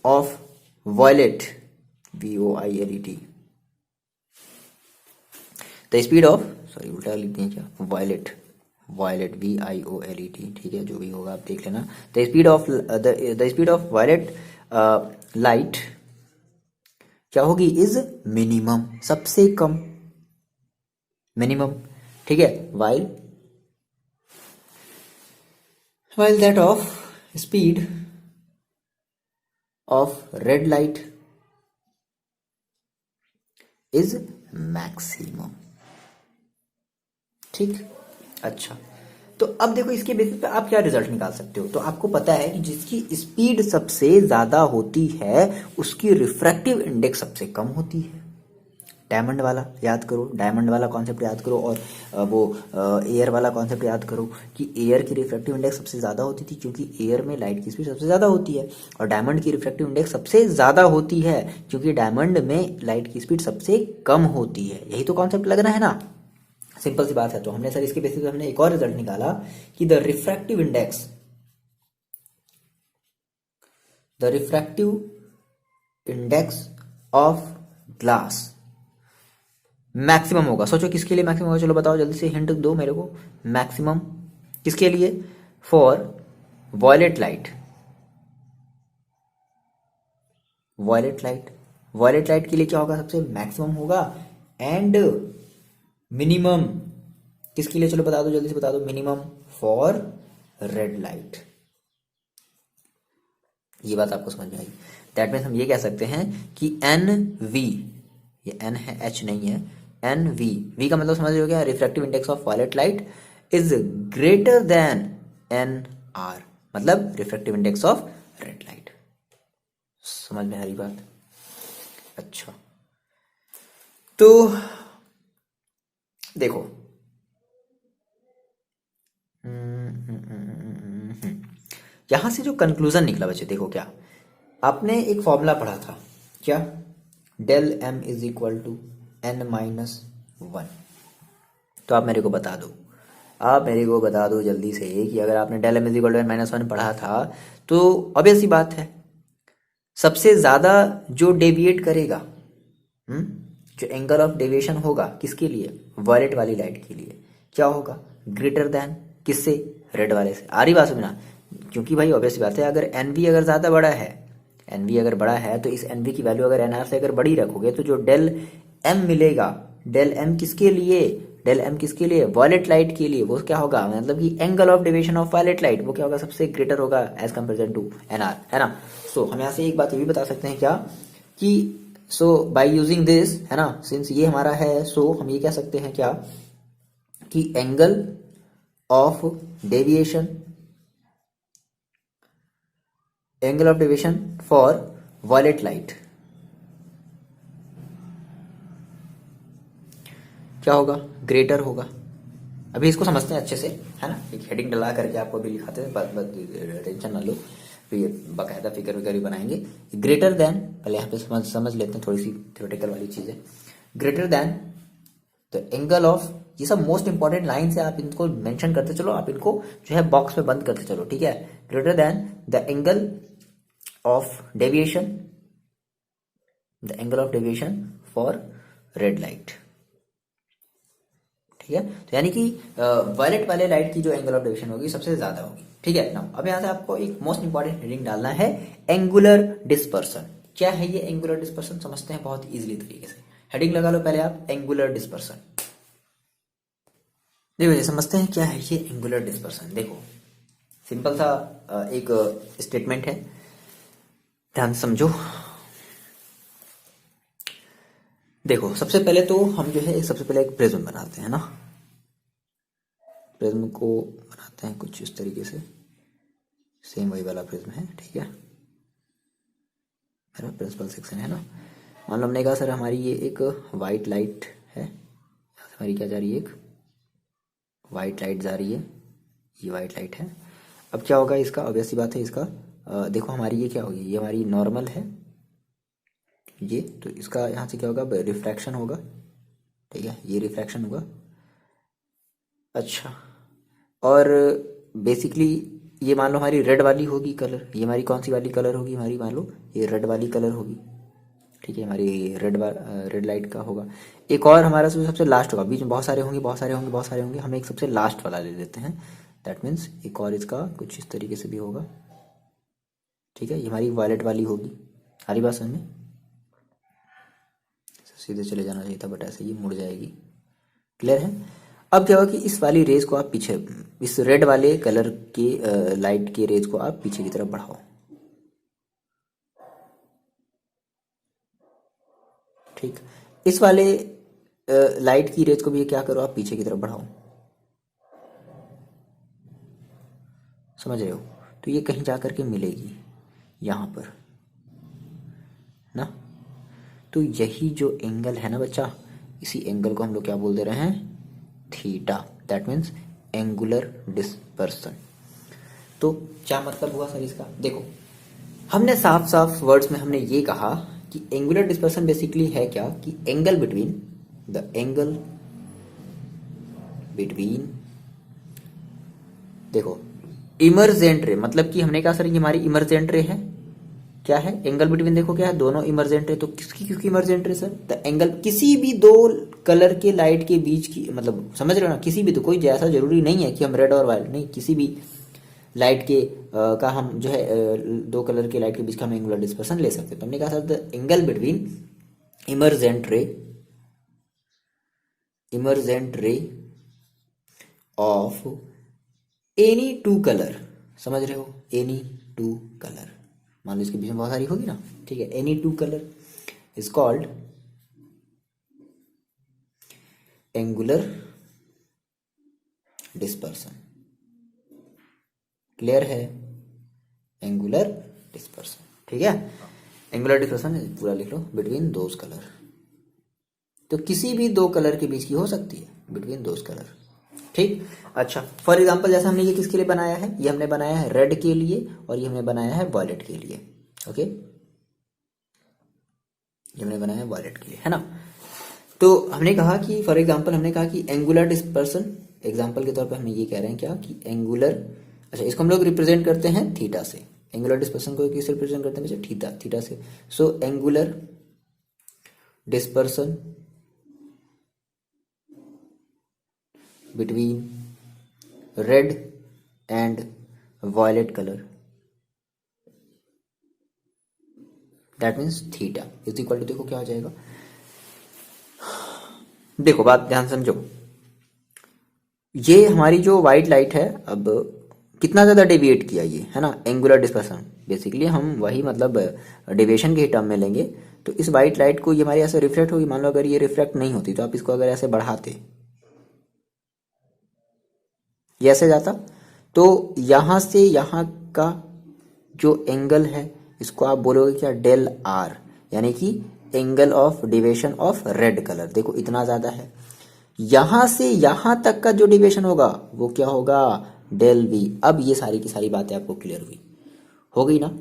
of violet, VOILET, the speed of, sorry उल्टा लिख दिए क्या, वायलेट VIOLET, ठीक है, जो भी होगा आप देख लेना। The speed of violet light क्या होगी, इज मिनिमम, सबसे कम, मिनिमम, ठीक है। While that of speed of red light is maximum, ठीक। अच्छा, तो अब देखो इसके बेसिस पे आप क्या रिजल्ट निकाल सकते हो। तो आपको पता है कि जिसकी स्पीड सबसे ज्यादा होती है उसकी रिफ्रैक्टिव इंडेक्स सबसे कम होती है। डायमंड वाला याद करो, डायमंड वाला कॉन्सेप्ट याद करो, और वो एयर वाला कॉन्सेप्ट याद करो कि एयर की रिफ्रैक्टिव इंडेक्स सबसे ज़्यादा होती थी क्योंकि एयर में लाइट की स्पीड सबसे ज़्यादा होती है, और डायमंड की रिफ्रैक्टिव इंडेक्स सबसे ज़्यादा होती है क्योंकि डायमंड में लाइट की स्पीड सबसे कम होती है। यही तो कॉन्सेप्ट लगना है ना, सिंपल सी बात है। तो हमने सर इसके बेसिस पे हमने एक और रिजल्ट निकाला कि the refractive index of glass maximum होगा। सोचो किसके लिए मैक्सिमम होगा, चलो बताओ जल्दी से, हिंट दो मेरे को। मैक्सिमम किसके लिए, for violet light, violet light के लिए क्या होगा, सबसे मैक्सिमम होगा। एंड मिनिमम किसके लिए, चलो बता दो जल्दी से बता दो, मिनिमम फॉर रेड लाइट। ये बात आपको समझ में आई। दैट मीन्स हम ये कह सकते हैं कि NV, ये N है, H नहीं है, NV का मतलब समझ रहे हो क्या, refractive index of violet light is greater than NR, मतलब refractive index of red light. समझ में आ रही बात। अच्छा, तो देखो यहां से जो कंक्लूजन निकला बच्चे, देखो क्या आपने एक फॉर्मूला पढ़ा था क्या, del M is equal to N minus one. तो आप मेरे को बता दो, आप मेरे को बता दो जल्दी से कि अगर आपने del M is equal to N minus one पढ़ा था तो ऑब्वियस सी बात है सबसे ज्यादा जो डेविएट करेगा, जो एंगल ऑफ डेविएशन होगा किसके लिए, वायलेट वाली लाइट के लिए, क्या होगा, ग्रेटर देन किससे, रेड वाले से। आ रही बात समझना, क्योंकि भाई ऑब्वियस बात है अगर एनवी अगर ज्यादा बड़ा है, एनवी अगर बड़ा है तो इस एनवी की वैल्यू अगर एनआर से अगर बड़ी रखोगे तो जो डेल एम मिलेगा, डेल एम किसके लिए, डेल एम किसके लिए, वायलेट लाइट के लिए, वो क्या होगा, मतलब कि angle of deviation of violet light वो क्या होगा, सबसे ग्रेटर होगा एज कंपेरिजन टू एनआर, है ना। सो हम यहाँ से एक बात ये भी बता सकते हैं क्या कि सो बाय यूजिंग दिस, है ना, सिंस ये हमारा है, सो हम ये कह सकते हैं क्या कि angle of deviation, angle of deviation for violet light क्या होगा, ग्रेटर होगा। अभी इसको समझते हैं अच्छे से, है ना, एक हेडिंग डला करके आपको भी लिखाते हैं, बस टेंशन ना लो, फिर बाकायदा फिगर वगैरह भी बनाएंगे। ग्रेटर देन, पहले यहाँ पे समझ लेते हैं थोड़ी सी थ्योरेटिकल वाली चीजें। Greater than the angle of, ये सब मोस्ट इंपॉर्टेंट लाइन से आप इनको मेंशन करते चलो, आप इनको जो है बॉक्स में बंद करते चलो, ठीक है। Greater than the angle of deviation, the angle of deviation for red light, ठीक है। तो यानी कि वायलेट वाले लाइट की जो एंगल ऑफ डेविएशन होगी सबसे ज्यादा होगी, ठीक है ना। अब यहां से आपको एक मोस्ट इंपॉर्टेंट हेडिंग डालना है, एंगुलर डिस्पर्सन। क्या है ये एंगुलर डिस्पर्सन, समझते हैं बहुत इजीली तरीके से। हेडिंग लगा लो पहले आप, एंगुलर डिस्पर्सन। देखो ये समझते हैं क्या है ये एंगुलर डिस्पर्सन। देखो सिंपल सा एक स्टेटमेंट है, ध्यान समझो। देखो सबसे पहले तो हम जो है सबसे पहले एक प्रिज्म बनाते हैं ना, प्रिज्म को बनाते हैं कुछ इस तरीके से, सेम वही वाला प्रिज्म है, ठीक है, मेरा प्रिंसिपल सेक्शन है ना। मान लो हमने कहा सर हमारी ये एक वाइट लाइट है, यहाँ से हमारी क्या जा रही है, एक वाइट लाइट जा रही है, ये वाइट लाइट है। अब क्या होगा इसका, ऑब्वियस सी बात है इसका, देखो हमारी ये क्या होगी, ये हमारी नॉर्मल है ये, तो इसका यहाँ से क्या होगा, रिफ्रैक्शन होगा, ठीक है, ये रिफ्रैक्शन होगा। अच्छा, और बेसिकली ये मान लो हमारी रेड वाली होगी कलर, ये हमारी कौन सी वाली कलर होगी, हमारी मान लो ये रेड वाली कलर होगी, ठीक है, हमारी रेड लाइट का होगा। एक और हमारा सबसे लास्ट होगा, बीच में बहुत सारे होंगे, बहुत सारे होंगे, बहुत सारे होंगे, हम एक सबसे लास्ट वाला ले लेते हैं। दैट मीन्स एक और इसका कुछ इस तरीके से भी होगा, ठीक है, ये हमारी वायलेट वाली होगी। हरी बात समझ में, सीधे चले जाना चाहिए था बट ऐसे ही मुड़ जाएगी, क्लियर है। अब क्या होगा कि इस वाली रेज को आप पीछे, इस रेड वाले कलर के लाइट के रेज को आप पीछे की तरफ बढ़ाओ, ठीक। इस वाले लाइट की रेज को भी क्या करो, आप पीछे की तरफ बढ़ाओ, समझ रहे हो। तो ये कहीं जा करके मिलेगी यहां पर ना, तो यही जो एंगल है ना बच्चा, इसी एंगल को हम लोग क्या बोल दे रहे हैं, theta. That means angular dispersion. तो क्या मतलब हुआ सर इसका, देखो हमने साफ साफ वर्ड्स में हमने ये कहा कि एंगुलर डिस्पर्सन बेसिकली है क्या, कि angle between, the angle between, देखो इमर्जेंट रे, मतलब कि हमने कहा सर ये हमारी इमर्जेंट रे है, क्या है, एंगल बिटवीन, देखो क्या है, दोनों इमर्जेंट रे। तो किसकी इमर्जेंट रे सर, द एंगल, किसी भी दो कलर के लाइट के बीच की, मतलब समझ रहे हो ना, किसी भी दो, कोई जैसा जरूरी नहीं है कि हम रेड और वाइट, नहीं, किसी भी लाइट के का हम जो है दो कलर के लाइट के बीच का हम एंगुलर डिस्पर्सन ले सकते हैं। तो हमने कहा sir the angle between emergent ray of any two colour, समझ रहे हो, एनी टू कलर, मान लो इसके बीच में बहुत सारी होगी ना, ठीक है, any two colour is called angular dispersion, clear है, एंगुलर डिस्पर्सन, ठीक है। एंगुलर डिस्पर्सन पूरा लिख लो, बिटवीन दोज कलर, तो किसी भी दो कलर के बीच की हो सकती है, बिटवीन दोज कलर, ठीक। अच्छा, फॉर एग्जांपल जैसे हमने ये किसके लिए बनाया है, ये हमने बनाया है रेड के लिए और ये हमने बनाया है वॉयलेट के लिए, ओके। ये हमने बनाया वॉयलेट के लिए, है ना। तो हमने कहा कि फॉर एग्जांपल हमने कहा कि एंगुलर डिस्पर्सन, एग्जांपल के तौर पे हम ये कह रहे हैं क्या कि एंगुलर, अच्छा इसको हम लोग रिप्रेजेंट करते हैं थीटा से। एंगुलर डिस्पर्सन को किससे रिप्रेजेंट करते हैं बच्चे? थीटा, थीटा से। So angular dispersion between red and violet colour, that means theta is equal to, देखो क्या हो जाएगा, देखो बात ध्यान समझो, ये हमारी जो व्हाइट लाइट है, अब कितना ज्यादा डेविएट किया ये, है ना, एंगुलर डिस्पर्सन। बेसिकली हम वही मतलब डेविएशन के ही टर्म में लेंगे। तो इस व्हाइट लाइट को ये हमारी ऐसे रिफ्लेक्ट होगी, मान लो अगर ये रिफ्लेक्ट नहीं होती तो आप इसको अगर ऐसे बढ़ाते, ये ऐसे जाता, तो यहां से यहां का जो एंगल है इसको आप बोलोगे क्या? डेल आर, यानी कि angle of deviation of red colour. देखो इतना ज्यादा है, यहां से यहां तक का जो डिविएशन होगा वो क्या होगा? Del V. अब ये सारी की सारी बातें आपको क्लियर हुई, हो गई ना?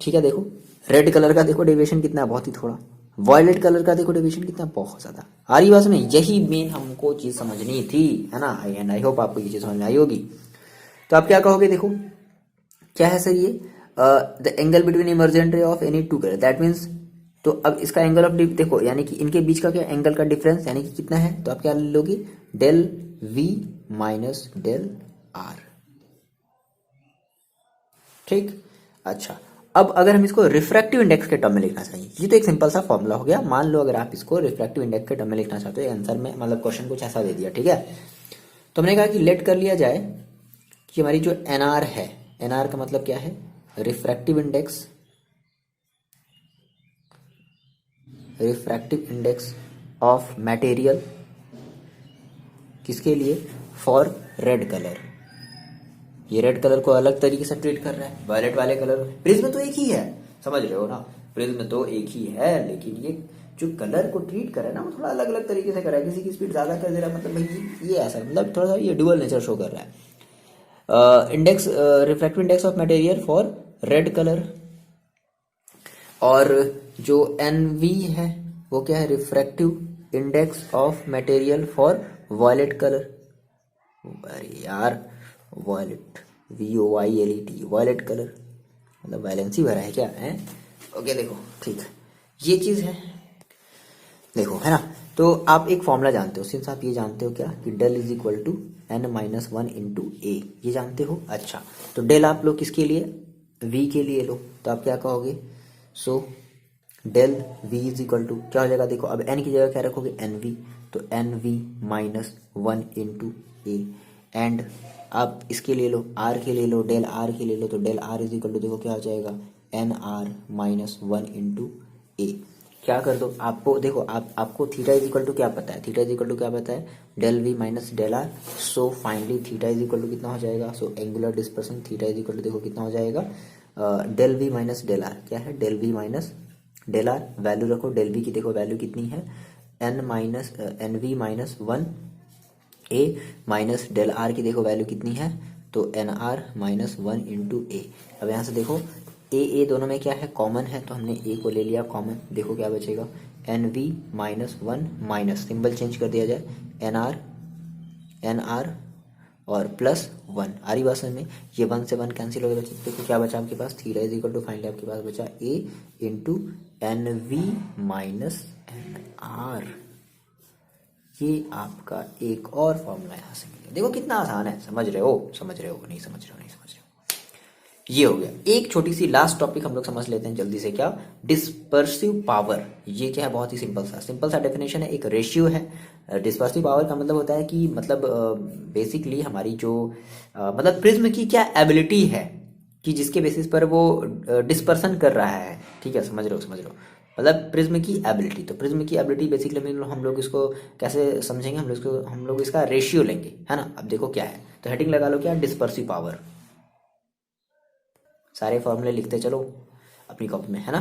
ठीक है, देखो रेड कलर का देखो डेविएशन कितना है, बहुत ही थोड़ा। वॉयलेट कलर का देखो डेविएशन कितना है, बहुत ज्यादा। आ रही बात में, यही मेन हमको चीज समझनी थी, है ना। एंड आई होप आपको ये चीज समझ में आई होगी। तो आप क्या कहोगे? देखो क्या है सर ये, the angle between emergent ray of any two colour, that means, तो अब इसका एंगल ऑफ देखो, यानी कि इनके बीच का क्या एंगल का डिफरेंस, यानी कि कितना है, तो आप क्या लोगे? Del V minus del R. ठीक, अच्छा अब अगर हम इसको रिफ्रैक्टिव इंडेक्स के टर्म में लिखना चाहिए, ये तो एक सिंपल सा फॉर्मूला हो गया। मान लो अगर आप इसको रिफ्रैक्टिव इंडेक्स के टर्म में लिखना चाहते हो, आंसर में मतलब क्वेश्चन कुछ ऐसा दे दिया, ठीक है। तो हमने कहा कि लेट कर लिया जाए कि हमारी जो एनआर है, एनआर का मतलब क्या है? Refractive index, refractive index of material, किसके लिए? For red colour. ये रेड कलर को अलग तरीके से ट्रीट कर रहा है, वायलेट वाले कलर। प्रिज्म तो एक ही है, समझ रहे हो ना, प्रिज्म तो एक ही है, लेकिन ये जो कलर को ट्रीट कर रहा है ना, वो थोड़ा अलग अलग तरीके से कर रहा है। किसी की स्पीड ज्यादा कर दे रहा है, मतलब भाई ये ऐसा, मतलब थोड़ा सा ये डुअल नेचर शो कर रहा है। Index, refractive index of material for red colour. और जो एनवी है वो क्या है? Refractive index of material for violet colour. अरे यार, वॉयलेट, VOYLET, वॉयलेट कलर, मतलब वैलेंसी भरा है क्या है? ओके देखो, ठीक, ये चीज है, देखो है ना। तो आप एक फॉर्मूला जानते हो, सिंस आप ये जानते हो क्या कि del is equal to n-1 into A, ये जानते हो। अच्छा, तो डेल आप लो किसके लिए? v के लिए लो, तो आप क्या कहोगे? So del v is equal to क्या हो जाएगा? देखो अब n की जगह क्या रखोगे? nv, तो nv-1 इंटू ए। एंड आप इसके ले लो, r के ले लो, डेल r के ले लो, तो del r is equal to देखो क्या हो जाएगा? nr-1 इंटू ए। क्या कर दो, आपको देखो आपको थीटा इज इक्वल टू क्या पता है? थीटा इज इक्वल टू क्या पता है? Del V minus del R. So finally theta is equal to कितना हो जाएगा? So angular dispersion theta is equal to देखो कितना हो जाएगा? Del V minus del R. क्या है? Del V minus del R. Value रखो, डेल वी की देखो वैल्यू कितनी है? NV-1 A minus del are की देखो वैल्यू कितनी है? तो NR-1 इंटू ए। अब यहाँ से देखो ए दोनों में क्या है? कॉमन है, तो हमने ए को ले लिया कॉमन। देखो क्या बचेगा? NV-1 माइनस, सिंबल चेंज कर दिया जाए, NR और प्लस 1। आ रही बात समझ में? ये 1 से 1 कैंसिल हो गया, देखो क्या बचा आपके पास? Theta is equal to finally आपके पास बचा A into NV minus NR। ये आपका एक और फॉर्मूला यहाँ से मिलेगा। देखो कितना आसान है, समझ रहे हो? समझ रहे हो? नहीं समझ रहे हो? नहीं समझ रहे हो? ये हो गया। एक छोटी सी लास्ट टॉपिक हम लोग समझ लेते हैं जल्दी से, क्या? Dispersive power. ये क्या है? बहुत ही सिंपल सा डेफिनेशन है, एक रेशियो है। डिस्पर्सिव पावर का मतलब होता है कि मतलब बेसिकली हमारी जो मतलब प्रिज्म की क्या एबिलिटी है कि जिसके बेसिस पर वो डिस्पर्सन कर रहा है। ठीक है, समझ रहे हो? समझ रहे हो? मतलब प्रिज्म की एबिलिटी, तो प्रिज्म की एबिलिटी बेसिकली हम लोग इसको कैसे समझेंगे? हम लोग इसका रेशियो लेंगे, है ना। अब देखो क्या है, तो हेडिंग लगा लो क्या? Dispersive power. सारे फॉर्मूले लिखते चलो अपनी कॉपी में, है ना।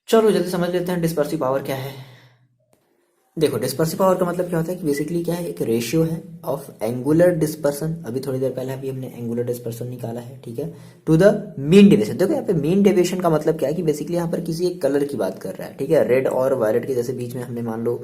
चलो जल्दी समझ लेते हैं डिस्पर्सिव पावर क्या है। देखो डिस्पर्सिव पावर का मतलब क्या होता है कि बेसिकली क्या है, एक रेशियो है ऑफ एंगुलर डिस्पर्सन, अभी थोड़ी देर पहले अभी हमने एंगुलर डिस्पर्सन निकाला है, ठीक है, टू द मीन डेविएशन। देखो यहाँ पे मीन डेविएशन का मतलब क्या है कि बेसिकली यहाँ पर किसी एक कलर की बात कर रहा है, ठीक है, रेड और वायलेट के जैसे बीच में हमने मान लो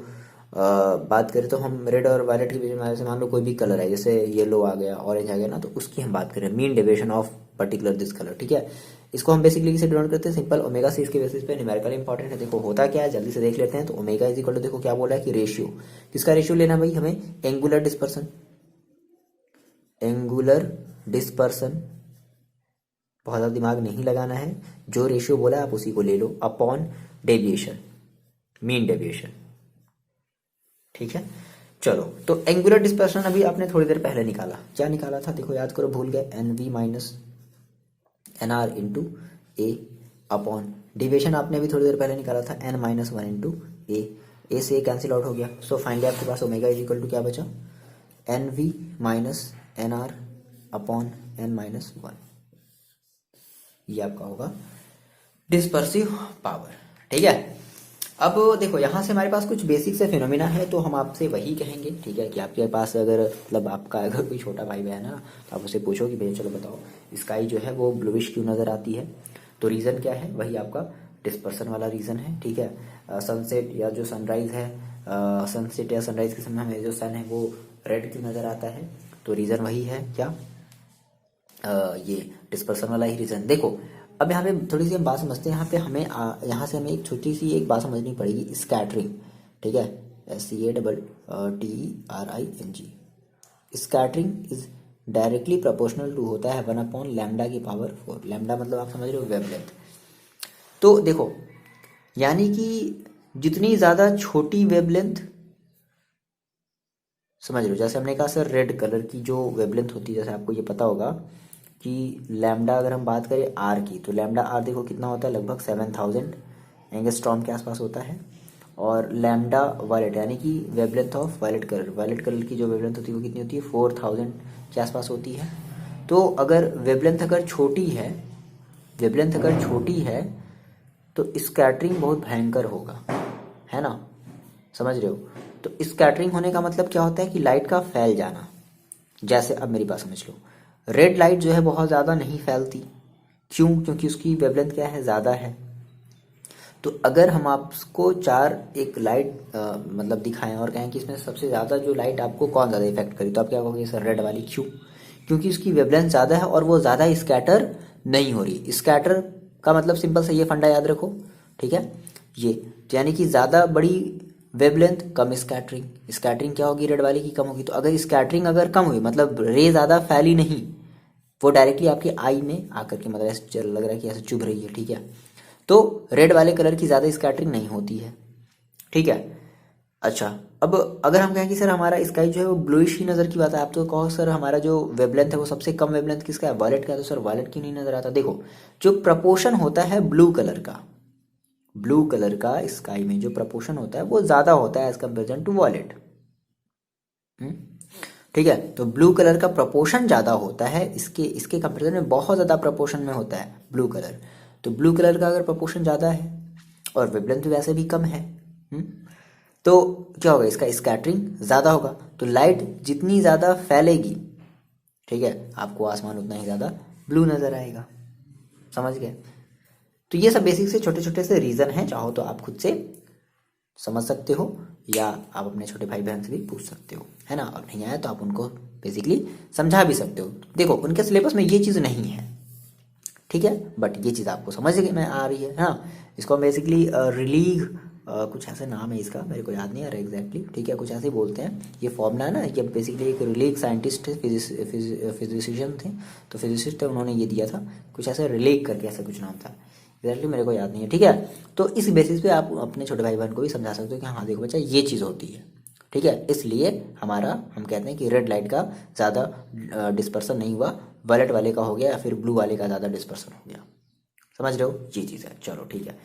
बात करें तो हम रेड और वायलेट के बीच में जैसे मान लो कोई भी कलर है, जैसे येलो आ गया, ऑरेंज आ गया ना, तो उसकी हम बात करें mean deviation of particular this colour, ठीक है। इसको हम बेसिकली किसे डिनोट करते हैं, सिंपल ओमेगा से, इसके बेसिस पे न्यूमेरिकल इंपॉर्टेंट है। देखो होता क्या है जल्दी से देख लेते हैं। तो ओमेगा इज इक्वल टू, देखो क्या बोला है कि रेशियो, किसका रेशियो लेना भाई, हमें एंगुलर डिस्पर्सन, एंगुलर डिस्पर्सन, बहुत ज्यादा दिमाग नहीं लगाना है, जो रेशियो बोला है आप उसी को ले लो, अपॉन डेविएशन, मीन डेविएशन, ठीक है। चलो तो एंगुलर डिस्पर्सन अभी आपने थोड़ी देर पहले निकाला, क्या निकाला था, देखो याद करो, भूल गए, N V minus N R into A upon deviation आपने अभी थोड़ी देर पहले निकाला था, N minus one into A से कैंसिल आउट हो गया। सो फाइनली आपके पास ओमेगा इज इक्वल टू क्या बचा, N V minus N R upon N minus one, ये आपका होगा डिस्पर्सिव पावर, ठीक है। अब देखो यहाँ से हमारे पास कुछ बेसिक से फिनोमिना है, तो हम आपसे वही कहेंगे, ठीक है, कि आपके पास अगर मतलब आपका अगर कोई छोटा भाई बहन है ना, तो आप उसे पूछो कि भैया चलो बताओ स्काई जो है वो ब्लूइश क्यों नज़र आती है, तो रीज़न क्या है, वही आपका डिस्पर्सन वाला रीज़न है, ठीक है। सनसेट या जो सनराइज है, सनसेट या सनराइज के समय हमें जो सन है वो रेड क्यों नज़र आता है, तो रीज़न वही है क्या, ये डिस्पर्सन वाला ही रीज़न। देखो अब यहाँ पे थोड़ी सी हम बात समझते हैं, यहाँ पे हमें यहाँ से हमें एक छोटी सी एक बात समझनी पड़ेगी, स्कैटरिंग, ठीक है, SCATTRING, scattering is directly proportional to होता है 1 अपॉन लैम्डा की पावर 4, लैम्डा मतलब आप समझ रहे हो वेवलेंथ। तो देखो यानी कि जितनी ज़्यादा छोटी वेवलेंथ, समझ रहे हो, जैसे हमने कहा सर रेड कलर की जो वेवलेंथ होती है, जैसे आपको ये पता होगा कि लैम्डा अगर हम बात करें आर की, तो लैम्डा आर देखो कितना होता है, लगभग 7000 एंगस्ट्रॉम के आसपास होता है। और लैम्डा वायलेट यानी कि wavelength of violet colour, violet colour की जो वेवलेंथ होती है वो कितनी होती है, 4000 के आसपास होती है। तो अगर वेवलेंथ अगर छोटी है, वेवलेंथ अगर छोटी है तो स्कैटरिंग बहुत भयंकर होगा, है ना, समझ रहे हो। तो स्कैटरिंग होने का मतलब क्या होता है कि लाइट का फैल जाना। जैसे अब मेरी बात समझ लो, रेड लाइट जो है बहुत ज़्यादा नहीं फैलती, क्यों, क्योंकि उसकी वेवलेंथ क्या है, ज़्यादा है। तो अगर हम आपको चार एक लाइट मतलब दिखाएं और कहें कि इसमें सबसे ज़्यादा जो लाइट आपको कौन ज़्यादा इफेक्ट करी, तो आप क्या कहोगे, सर रेड वाली, क्यों, क्योंकि उसकी वेवलेंथ ज़्यादा है और वो ज़्यादा स्कैटर नहीं हो रही। स्कैटर का मतलब सिंपल सा ये फंडा याद रखो, ठीक है, ये यानी कि ज़्यादा बड़ी वेवलेंथ कम स्कैटरिंग, स्कैटरिंग क्या होगी, रेड वाली की कम होगी। तो अगर स्कैटरिंग अगर कम हुई मतलब रे ज़्यादा फैली नहीं, वो डायरेक्टली आपकी आई में आकर के मतलब ऐसे लग रहा है कि ऐसे चुभ रही है, ठीक है, तो रेड वाले कलर की ज़्यादा स्कैटरिंग नहीं होती है, ठीक है। अच्छा अब अगर हम कहें कि सर हमारा स्काई जो है वो ब्लूइश ही नज़र की बात है, आप तो कहो सर हमारा जो वेवलेंथ है वो सबसे कम वेवलेंथ किसका है, वायलेट का है, तो सर वायलेट क्यों नहीं नज़र आता। देखो जो प्रपोर्शन होता है ब्लू कलर का, ब्लू कलर का स्काई में जो प्रपोर्शन होता है वो ज़्यादा होता है एज कम्पेरिजन टू वॉयलेट, ठीक है। तो ब्लू कलर का प्रपोर्शन ज़्यादा होता है, इसके इसके कंपेरिजन में बहुत ज़्यादा प्रपोर्शन में होता है ब्लू कलर। तो ब्लू कलर का अगर प्रपोर्शन ज़्यादा है और वेवलेंथ वैसे भी कम है, तो क्या होगा, इसका स्कैटरिंग ज़्यादा होगा। तो लाइट जितनी ज़्यादा फैलेगी, ठीक है, आपको आसमान उतना ही ज़्यादा ब्लू नज़र आएगा, समझ गए। तो ये सब बेसिक से छोटे छोटे से रीज़न हैं, चाहो तो आप खुद से समझ सकते हो या आप अपने छोटे भाई बहन से भी पूछ सकते हो, है ना, और नहीं आया तो आप उनको बेसिकली समझा भी सकते हो। देखो उनके सिलेबस में ये चीज़ नहीं है, ठीक है, बट ये चीज़ आपको समझ में आ रही है, हाँ। इसको हम बेसिकली रिलीग कुछ ऐसा नाम है इसका, मेरे को याद नहीं आ रहा एग्जैक्टली, ठीक है, कुछ ऐसे ही बोलते हैं। ये फॉर्मूला है ना, ये बेसिकली एक रिलीग साइंटिस्ट थे, फिजिशियन थे, तो फिजिसिस्ट थे, उन्होंने ये दिया था, कुछ ऐसा रिलीग करके ऐसा कुछ नाम था, एग्जैक्टली मेरे को याद नहीं है, ठीक है। तो इस बेसिस पे आप अपने छोटे भाई बहन को भी समझा सकते हो कि हाँ देखो बच्चा ये चीज़ होती है, ठीक है। इसलिए हमारा हम कहते हैं कि रेड लाइट का ज़्यादा डिस्पर्सन नहीं हुआ, वायलेट वाले का हो गया या फिर ब्लू वाले का ज़्यादा डिस्पर्सन हो गया, समझ रहे हो, ये चीज़ है। चलो ठीक है,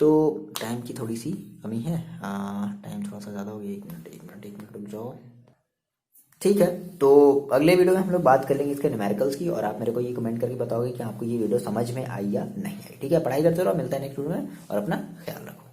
तो टाइम की थोड़ी सी कमी है, टाइम थोड़ा सा ज़्यादा हो गया, एक मिनट रुक जाओ, ठीक है। तो अगले वीडियो में हम लोग बात कर लेंगे इसके न्यूमेरिकल्स की, और आप मेरे को ये कमेंट करके बताओगे कि आपको ये वीडियो समझ में आई या नहीं आई, ठीक है। पढ़ाई करते रहो, मिलता है नेक्स्ट वीडियो में, और अपना ख्याल रखो।